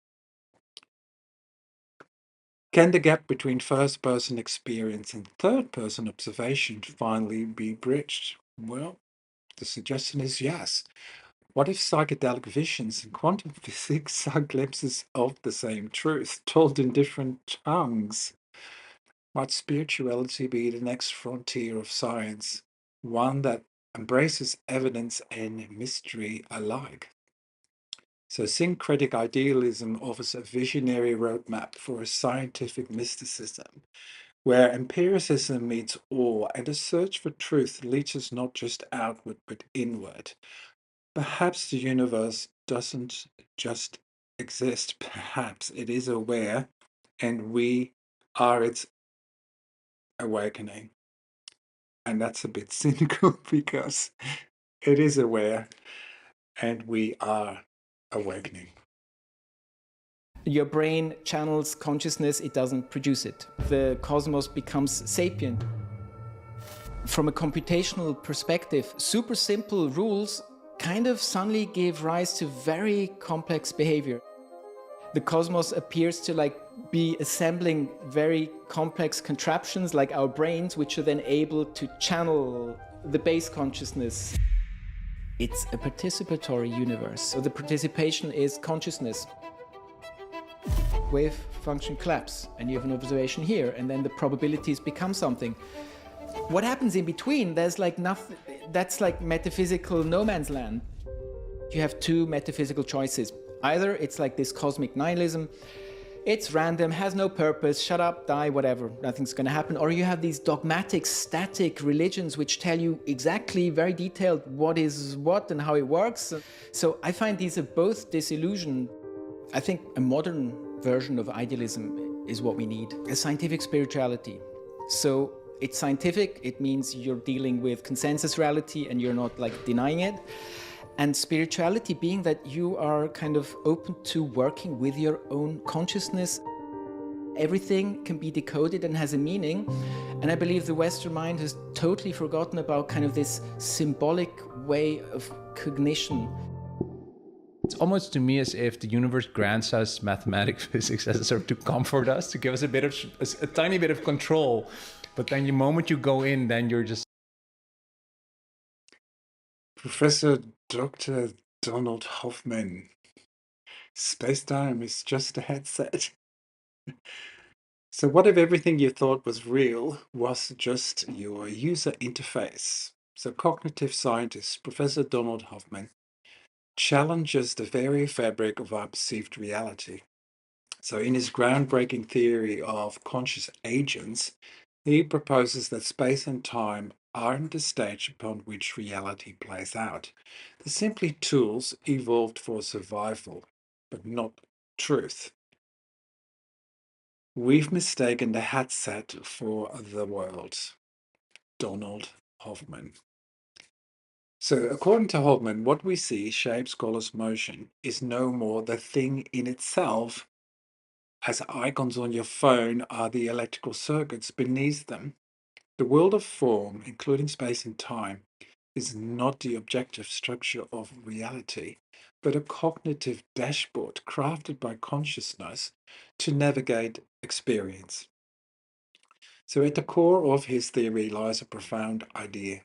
Can the gap between first-person experience and third-person observation finally be bridged? Well, the suggestion is yes. What if psychedelic visions and quantum physics are glimpses of the same truth, told in different tongues? Might spirituality be the next frontier of science, one that embraces evidence and mystery alike? So, syncretic idealism offers a visionary roadmap for a scientific mysticism, where empiricism meets awe and a search for truth leads us not just outward but inward. Perhaps the universe doesn't just exist, perhaps it is aware, and we are its awakening. And that's a bit cynical because it is aware and we are awakening. Your brain channels consciousness, it doesn't produce it. The cosmos becomes sapient. From a computational perspective, super simple rules kind of suddenly give rise to very complex behavior. The cosmos appears to be assembling very complex contraptions like our brains, which are then able to channel the base consciousness. It's a participatory universe, so the participation is consciousness. Wave function collapse, and you have an observation here, and then the probabilities become something. What happens in between, there's nothing, that's like metaphysical no man's land. You have two metaphysical choices. Either it's like this cosmic nihilism, it's random, has no purpose, shut up, die, whatever, nothing's going to happen. Or you have these dogmatic, static religions which tell you exactly, very detailed, what is what and how it works. So I find these are both disillusion. I think a modern version of idealism is what we need, a scientific spirituality. So it's scientific, it means you're dealing with consensus reality and you're not denying it. And spirituality being that you are kind of open to working with your own consciousness. Everything can be decoded and has a meaning. And I believe the Western mind has totally forgotten about kind of this symbolic way of cognition. It's almost to me as if the universe grants us mathematics, physics as a sort of to comfort us, to give us a tiny bit of control. But then the moment you go in, then you're just... Professor Dr. Donald Hoffman. Space-time is just a headset. So what if everything you thought was real was just your user interface? So cognitive scientist Professor Donald Hoffman challenges the very fabric of our perceived reality. So in his groundbreaking theory of conscious agents, he proposes that space and time aren't the stage upon which reality plays out. They're simply tools evolved for survival, but not truth. We've mistaken the headset for the world. Donald Hoffman. So according to Hoffman, what we see, shapes, colors, motion, is no more the thing in itself, as icons on your phone are the electrical circuits beneath them. The world of form, including space and time, is not the objective structure of reality, but a cognitive dashboard crafted by consciousness to navigate experience. So at the core of his theory lies a profound idea.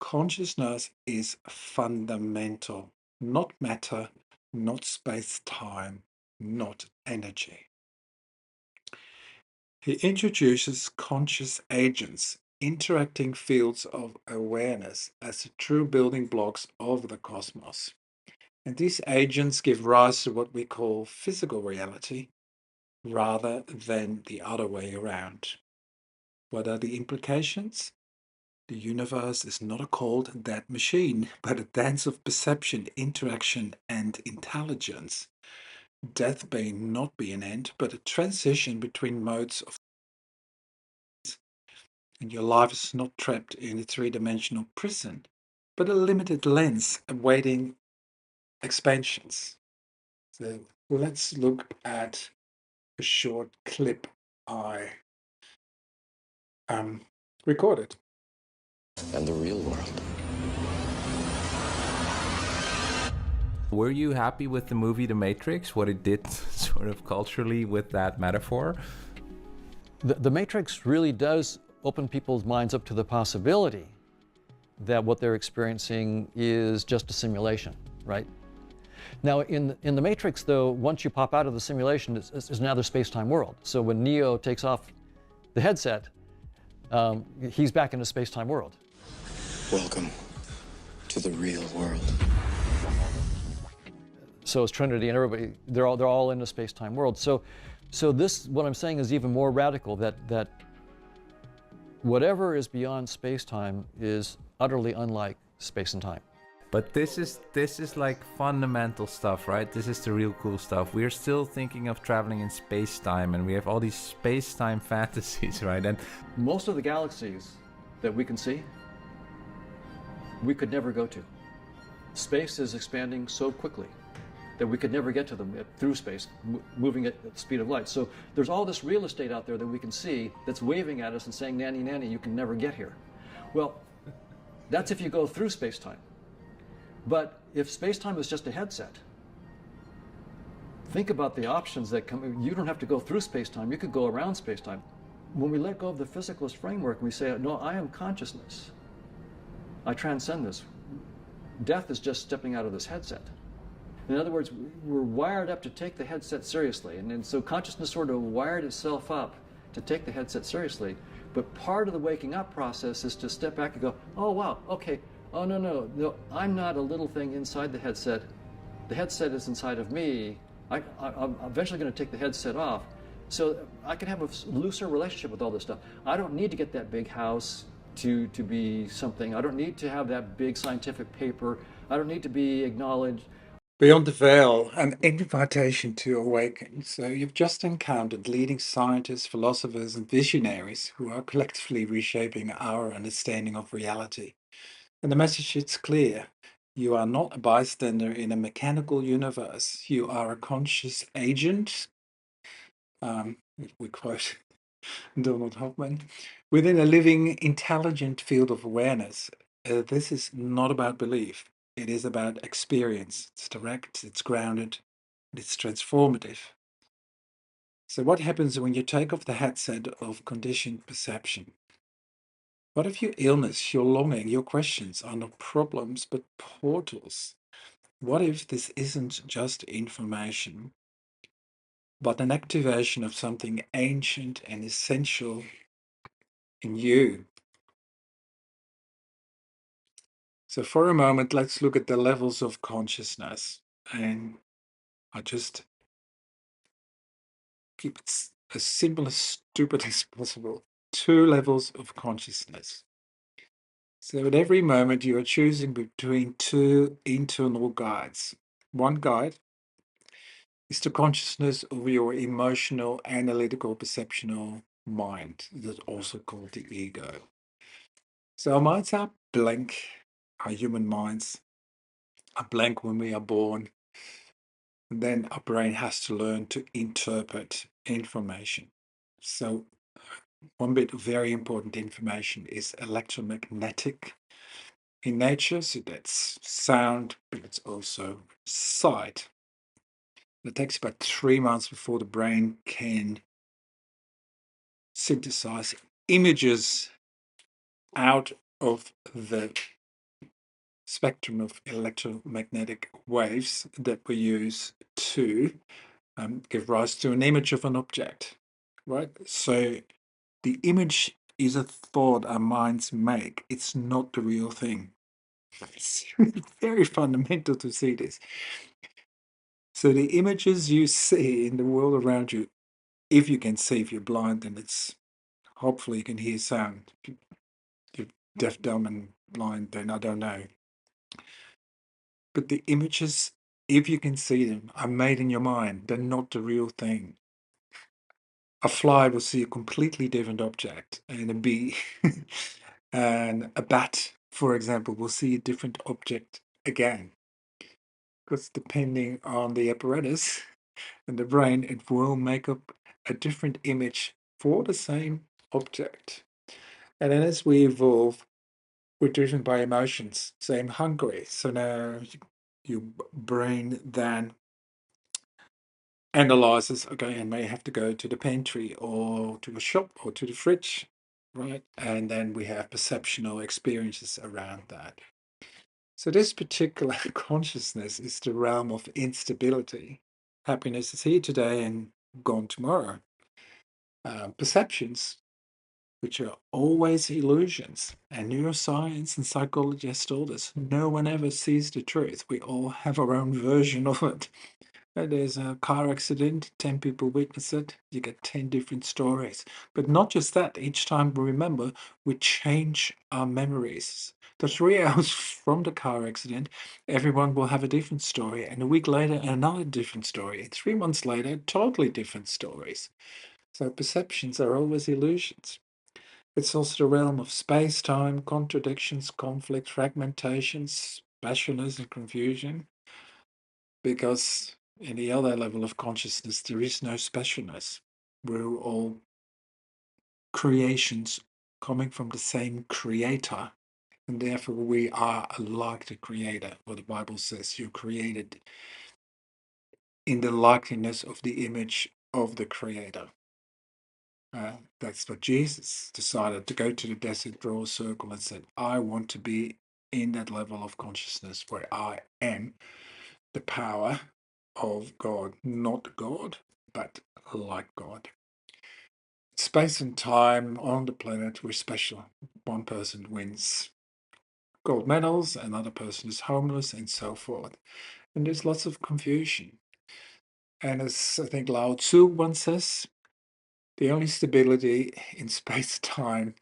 Consciousness is fundamental, not matter, not space-time, not energy. He introduces conscious agents, interacting fields of awareness as the true building blocks of the cosmos. And these agents give rise to what we call physical reality, rather than the other way around. What are the implications? The universe is not a cold, dead machine, but a dance of perception, interaction, and intelligence. death being not be an end, but a transition between modes of, and your life is not trapped in a three-dimensional prison, but a limited lens awaiting expansions. So let's look at a short clip I recorded. And the real world. Were you happy with the movie The Matrix, what it did sort of culturally with that metaphor? The Matrix really does open people's minds up to the possibility that what they're experiencing is just a simulation, right? Now, in the Matrix, though, once you pop out of the simulation, it's another space-time world. So when Neo takes off the headset, he's back in a space-time world. Welcome to the real world. So is Trinity and everybody, they're all in a space-time world. So this, what I'm saying, is even more radical, that whatever is beyond space-time is utterly unlike space and time. But this is like fundamental stuff, right? This is the real cool stuff. We're still thinking of traveling in space-time, and we have all these space-time fantasies, right? And most of the galaxies that we can see, we could never go to. Space is expanding so quickly that we could never get to them through space, moving at the speed of light. So there's all this real estate out there that we can see that's waving at us and saying, nanny, nanny, you can never get here. Well, that's if you go through space-time. But if space-time is just a headset, think about the options that come. You don't have to go through space-time, you could go around space-time. When we let go of the physicalist framework, we say, no, I am consciousness. I transcend this. Death is just stepping out of this headset. In other words, we're wired up to take the headset seriously. And so consciousness sort of wired itself up to take the headset seriously. But part of the waking up process is to step back and go, oh, wow, okay. Oh, no, I'm not a little thing inside the headset. The headset is inside of me. I'm eventually going to take the headset off. So I can have a looser relationship with all this stuff. I don't need to get that big house to be something. I don't need to have that big scientific paper. I don't need to be acknowledged. Beyond the Veil, an invitation to awaken. So you've just encountered leading scientists, philosophers, and visionaries who are collectively reshaping our understanding of reality. And the message is clear. You are not a bystander in a mechanical universe. You are a conscious agent, if we quote Donald Hoffman, within a living, intelligent field of awareness. This is not about belief. It is about experience. It's direct, it's grounded, it's transformative. So what happens when you take off the headset of conditioned perception? What if your illness, your longing, your questions are not problems, but portals? What if this isn't just information, but an activation of something ancient and essential in you? So for a moment, let's look at the levels of consciousness. And I just keep it as simple as stupid as possible. 2 levels of consciousness. So at every moment, you are choosing between 2 internal guides. One guide is the consciousness of your emotional, analytical, perceptual mind. That's also called the ego. So our minds are blank. Our human minds are blank when we are born. And then our brain has to learn to interpret information. So one bit of very important information is electromagnetic in nature. So that's sound, but it's also sight. It takes about 3 months before the brain can synthesize images out of the spectrum of electromagnetic waves that we use to give rise to an image of an object, right? So the image is a thought our minds make. It's not the real thing. It's very fundamental to see this. So the images you see in the world around you, if you can see, if you're blind, then it's hopefully you can hear sound. If you're deaf, dumb, and blind, then I don't know. But the images if you can see them, are made in your mind. They're not the real thing. A fly will see a completely different object, and a bee and a bat, for example, will see a different object again. Because depending on the apparatus and the brain, it will make up a different image for the same object. And then as we evolve, we're driven by emotions. So I'm hungry. So now your brain then analyzes, okay, I may have to go to the pantry or to a shop or to the fridge, right? And then we have perceptual experiences around that. So this particular consciousness is the realm of instability. Happiness is here today and gone tomorrow. Perceptions, which are always illusions, and neuroscience and psychology has told us no one ever sees the truth. We all have our own version of it. There's a car accident, 10 people witness it, you get 10 different stories. But not just that, each time we remember, we change our memories. The 3 hours from the car accident, everyone will have a different story, and a week later, another different story. 3 months later, totally different stories. So perceptions are always illusions. It's also the realm of space-time, contradictions, conflict, fragmentations, passionless and confusion, because in the other level of consciousness, there is no specialness. We're all creations coming from the same creator, and therefore we are like the creator. What the Bible says, you're created in the likeness of the image of the creator. That's what Jesus decided to go to the desert, draw a circle, and said, I want to be in that level of consciousness where I am the power of God, not God, but like God. Space and time on the planet, we're special. One person wins gold medals, another person is homeless, and so forth. And there's lots of confusion. And as I think Lao Tzu once says, the only stability in space-time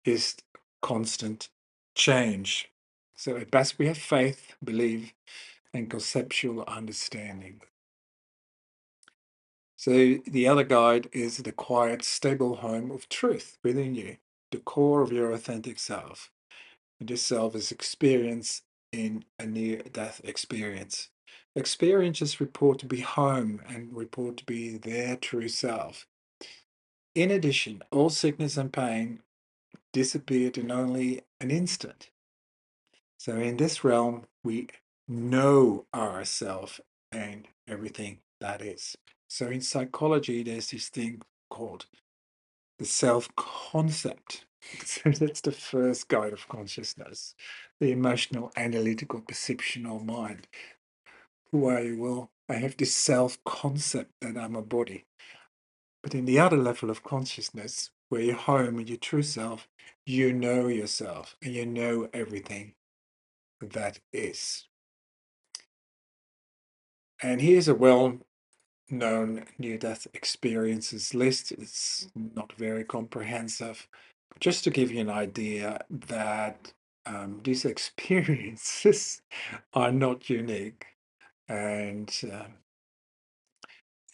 is constant change. So at best we have faith, belief, and conceptual understanding. So the other guide is the quiet, stable home of truth within you, the core of your authentic self. And this self is experience in a near-death experience. Experiences report to be home and report to be their true self. In addition, all sickness and pain disappeared in only an instant. So in this realm, we know ourself and everything that is. So in psychology, there's this thing called the self-concept. So that's the first guide of consciousness, the emotional, analytical, perceptual mind. Who are you? Well, I have this self-concept that I'm a body. But in the other level of consciousness, where you're home and your true self, you know yourself and you know everything that is. And here's a well-known near-death experiences list. It's not very comprehensive. Just to give you an idea that these experiences are not unique. And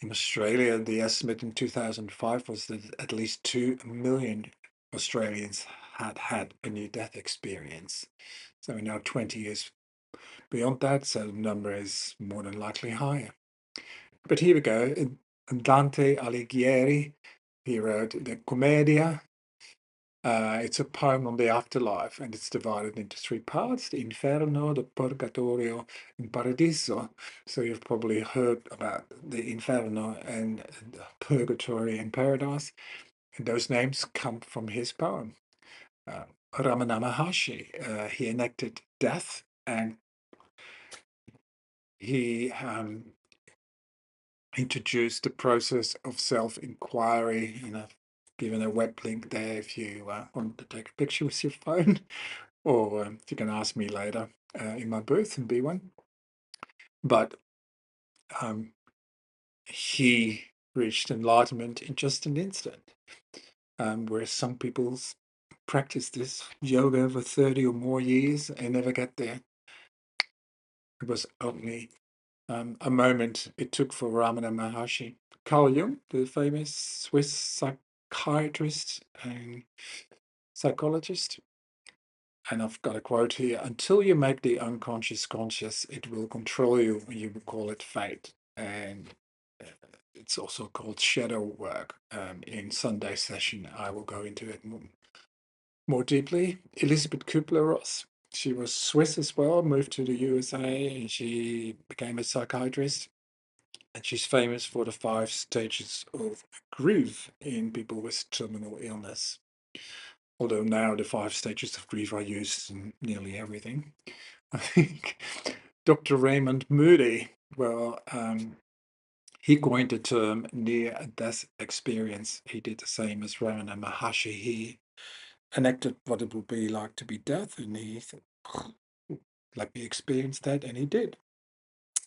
in Australia, the estimate in 2005 was that at least 2 million Australians had had a near-death experience. So we're now 20 years beyond that, so the number is more than likely higher. But here we go. Dante Alighieri, he wrote the Commedia. It's a poem on the afterlife, and it's divided into 3 parts: the Inferno, the Purgatorio, and Paradiso. So you've probably heard about the Inferno and the Purgatory and Paradise, and those names come from his poem. Ramana Maharshi, he enacted death, and he introduced the process of self-inquiry, and I've given a web link there if you want to take a picture with your phone, or you can ask me later in my booth in B1. But he reached enlightenment in just an instant, where some people practice this yoga over 30 or more years and never get there. It was only a moment it took for Ramana Maharshi. Carl Jung, the famous Swiss psychiatrist and psychologist, and I've got a quote here: until you make the unconscious conscious, it will control you. You will call it fate. And it's also called shadow work. In Sunday session, I will go into it more deeply. Elisabeth Kübler-Ross, she was Swiss as well, moved to the USA, and she became a psychiatrist. And she's famous for the 5 stages of grief in people with terminal illness. Although now the 5 stages of grief are used in nearly everything. I think Dr. Raymond Moody, well, he coined the term near-death experience. He did the same as Ramana Maharshi. He enacted what it would be like to be death, and he said, let me experience that, and he did.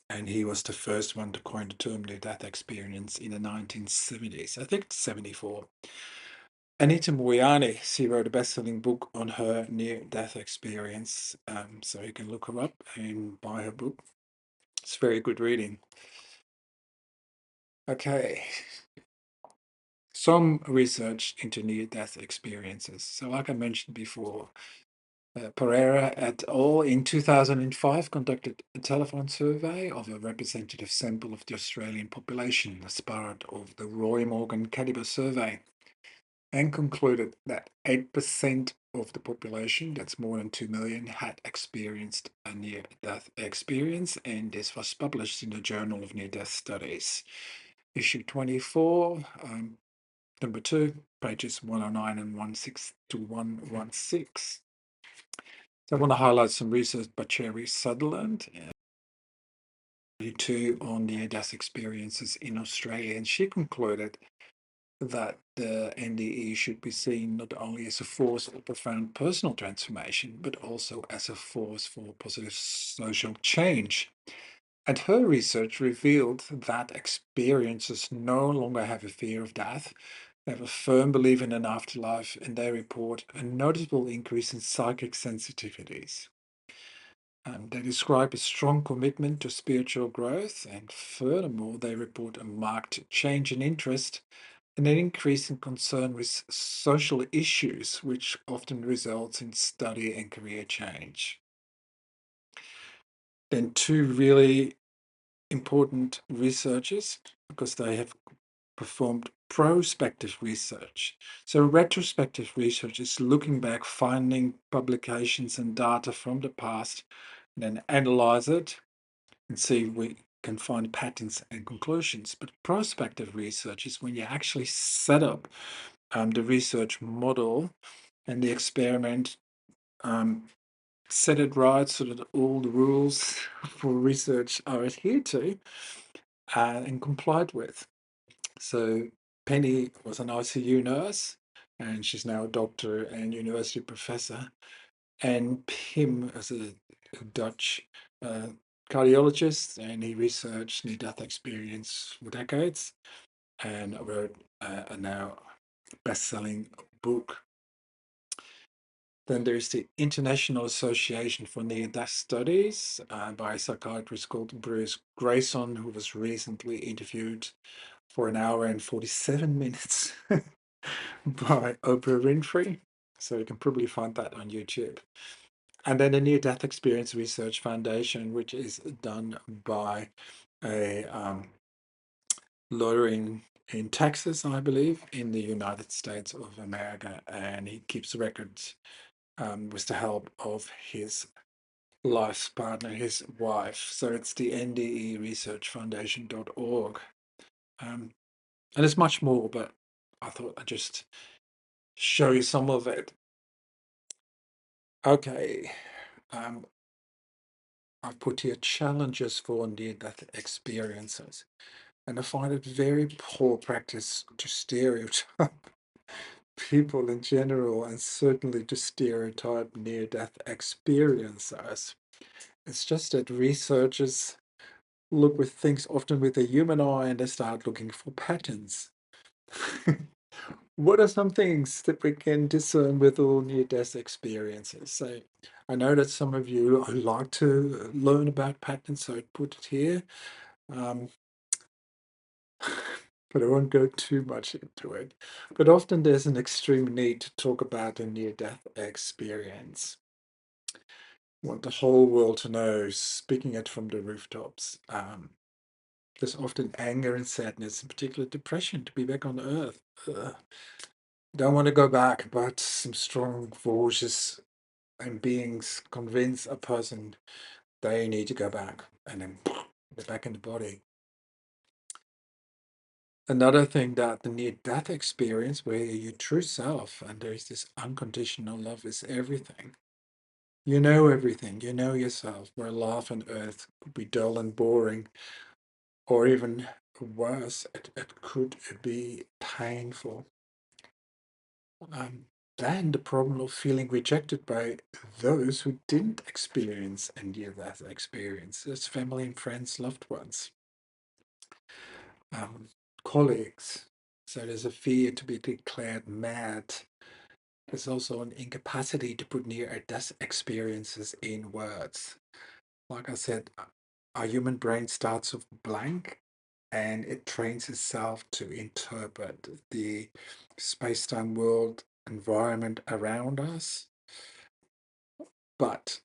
And he was the first one to coin the term near-death experience in the 1970s. I think 74. Anita Moyani, she wrote a best-selling book on her near-death experience. So you can look her up and buy her book. It's very good reading. Okay. Some research into near-death experiences. So like I mentioned before, Pereira et al. In 2005 conducted a telephone survey of a representative sample of the Australian population as part of the Roy Morgan Caliber survey, and concluded that 8% of the population, that's more than 2 million, had experienced a near-death experience, and this was published in the Journal of Near-Death Studies, issue 24, number 2, pages 109 and 16 to 116. So I want to highlight some research by Cherry Sutherland, too, on near-death experiences in Australia, and she concluded that the NDE should be seen not only as a force for profound personal transformation, but also as a force for positive social change. And her research revealed that experiencers no longer have a fear of death. They have a firm belief in an afterlife, and they report a noticeable increase in psychic sensitivities. They describe a strong commitment to spiritual growth, and furthermore, they report a marked change in interest and an increase in concern with social issues, which often results in study and career change. Then 2 really important researchers, because they have performed prospective research. So retrospective research is looking back, finding publications and data from the past, and then analyze it and see if we can find patterns and conclusions. But prospective research is when you actually set up the research model and the experiment, set it right so that all the rules for research are adhered to and complied with. So Penny was an ICU nurse, and she's now a doctor and university professor. And Pim is a Dutch cardiologist, and he researched near-death experience for decades and wrote a now best-selling book. Then there's the International Association for Near-Death Studies by a psychiatrist called Bruce Grayson, who was recently interviewed for 1 hour and 47 minutes by Oprah Winfrey. So you can probably find that on YouTube. And then the Near Death Experience Research Foundation, which is done by a lawyer in Texas, I believe, in the United States of America. And he keeps records with the help of his life partner, his wife. So it's the NDE researchfoundation.org. And there's much more, but I thought I'd just show you some of it. Okay. I've put here challenges for near-death experiences. And I find it very poor practice to stereotype people in general, and certainly to stereotype near-death experiences. It's just that researchers look with things often with a human eye, and they start looking for patterns. What are some things that we can discern with all near-death experiences? So I know that some of you like to learn about patterns, so I put it here. Um, but I won't go too much into it. But often there's an extreme need to talk about a near-death experience. Want the whole world to know, speaking it from the rooftops. There's often anger and sadness, in particular depression, to be back on Earth. Don't want to go back, but some strong voices and beings convince a person they need to go back, and then they're back in the body. Another thing that the near-death experience, where your true self and there's this unconditional love is everything. You know everything. You know yourself. Where life on Earth could be dull and boring, or even worse, it could be painful. Then the problem of feeling rejected by those who didn't experience a near-death experience, as family and friends, loved ones, colleagues. So there's a fear to be declared mad. There's also an incapacity to put near-death experiences in words. Like I said, our human brain starts off blank and it trains itself to interpret the space-time world environment around us, but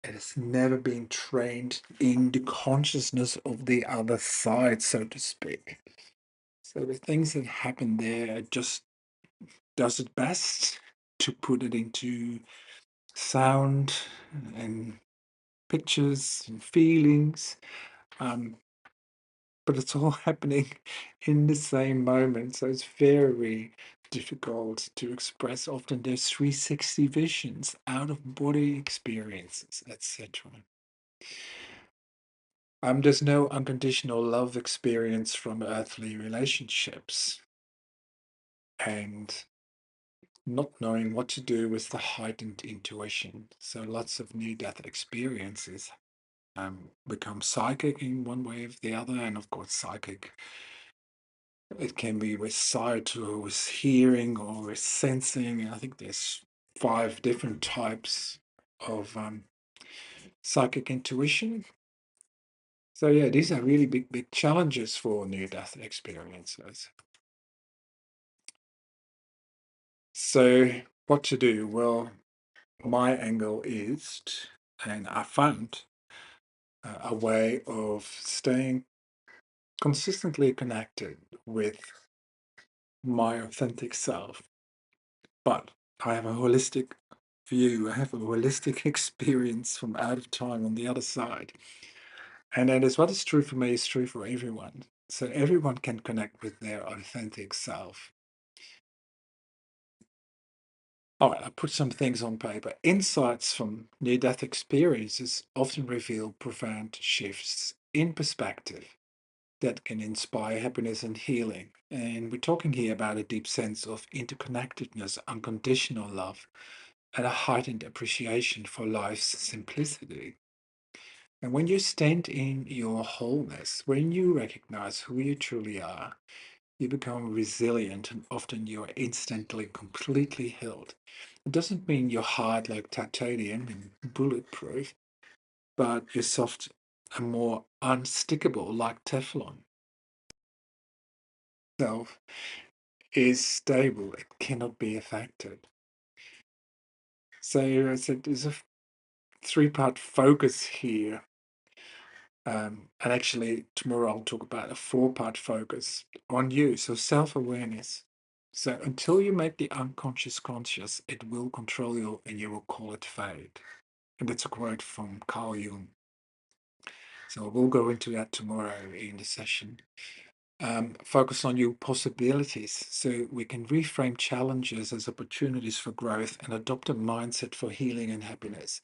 it has never been trained in the consciousness of the other side, so to speak. So the things that happen there just does it best to put it into sound and pictures and feelings. But it's all happening in the same moment. So it's very difficult to express. Often there's 360 visions, out of body experiences, etc. There's no unconditional love experience from earthly relationships. And not knowing what to do with the heightened intuition. So lots of near-death experiences become psychic in one way or the other. And of course, psychic, it can be with sight or with hearing or with sensing. I think there's 5 different types of psychic intuition. So yeah, these are really big challenges for near-death experiences. So what to do? Well, my angle is, and I found a way of staying consistently connected with my authentic self. But I have a holistic view, I have a holistic experience from out of time on the other side. And that is what is true for me is true for everyone. So everyone can connect with their authentic self. All right, I put some things on paper. Insights from near-death experiences often reveal profound shifts in perspective that can inspire happiness and healing. And we're talking here about a deep sense of interconnectedness, unconditional love, and a heightened appreciation for life's simplicity. And when you stand in your wholeness, when you recognize who you truly are, you become resilient and often you're instantly completely healed. It doesn't mean you're hard like titanium and bulletproof, but you're soft and more unstickable like Teflon. Self is stable, it cannot be affected. So I said there's a 3-part focus here. And actually, tomorrow I'll talk about a 4-part focus on you. So self-awareness. So until you make the unconscious conscious, it will control you and you will call it fate. And that's a quote from Carl Jung. So we'll go into that tomorrow in the session. Focus on your possibilities so we can reframe challenges as opportunities for growth and adopt a mindset for healing and happiness.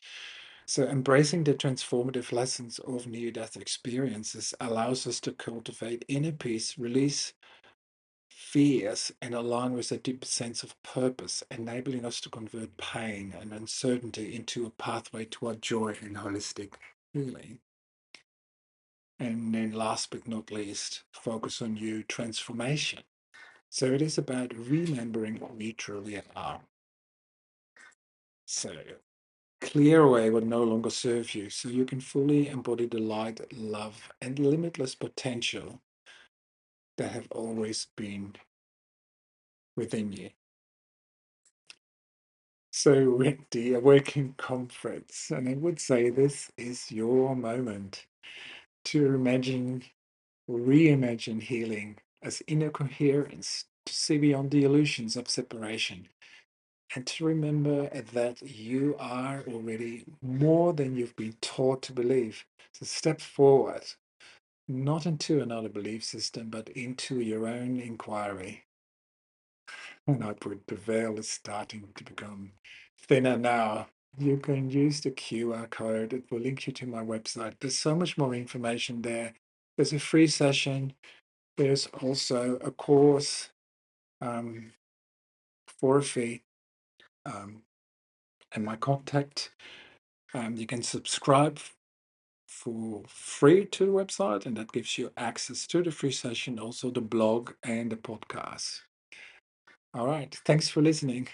So embracing the transformative lessons of near-death experiences allows us to cultivate inner peace, release fears, and align with a deep sense of purpose, enabling us to convert pain and uncertainty into a pathway toward joy and holistic healing. And then last but not least, focus on your transformation. So it is about remembering who you truly are. So clear away what no longer serves you so you can fully embody the light, love, and limitless potential that have always been within you. So with the Awaken conference, and I would say this is your moment to reimagine healing as inner coherence, to see beyond the illusions of separation, and to remember that you are already more than you've been taught to believe. So step forward, not into another belief system, but into your own inquiry. And I put the veil is starting to become thinner now. You can use the QR code. It will link you to my website. There's so much more information there. There's a free session. There's also a course for a fee, and my contact. You can subscribe for free to the website, and that gives you access to the free session, also the blog and the podcast. All right. Thanks for listening.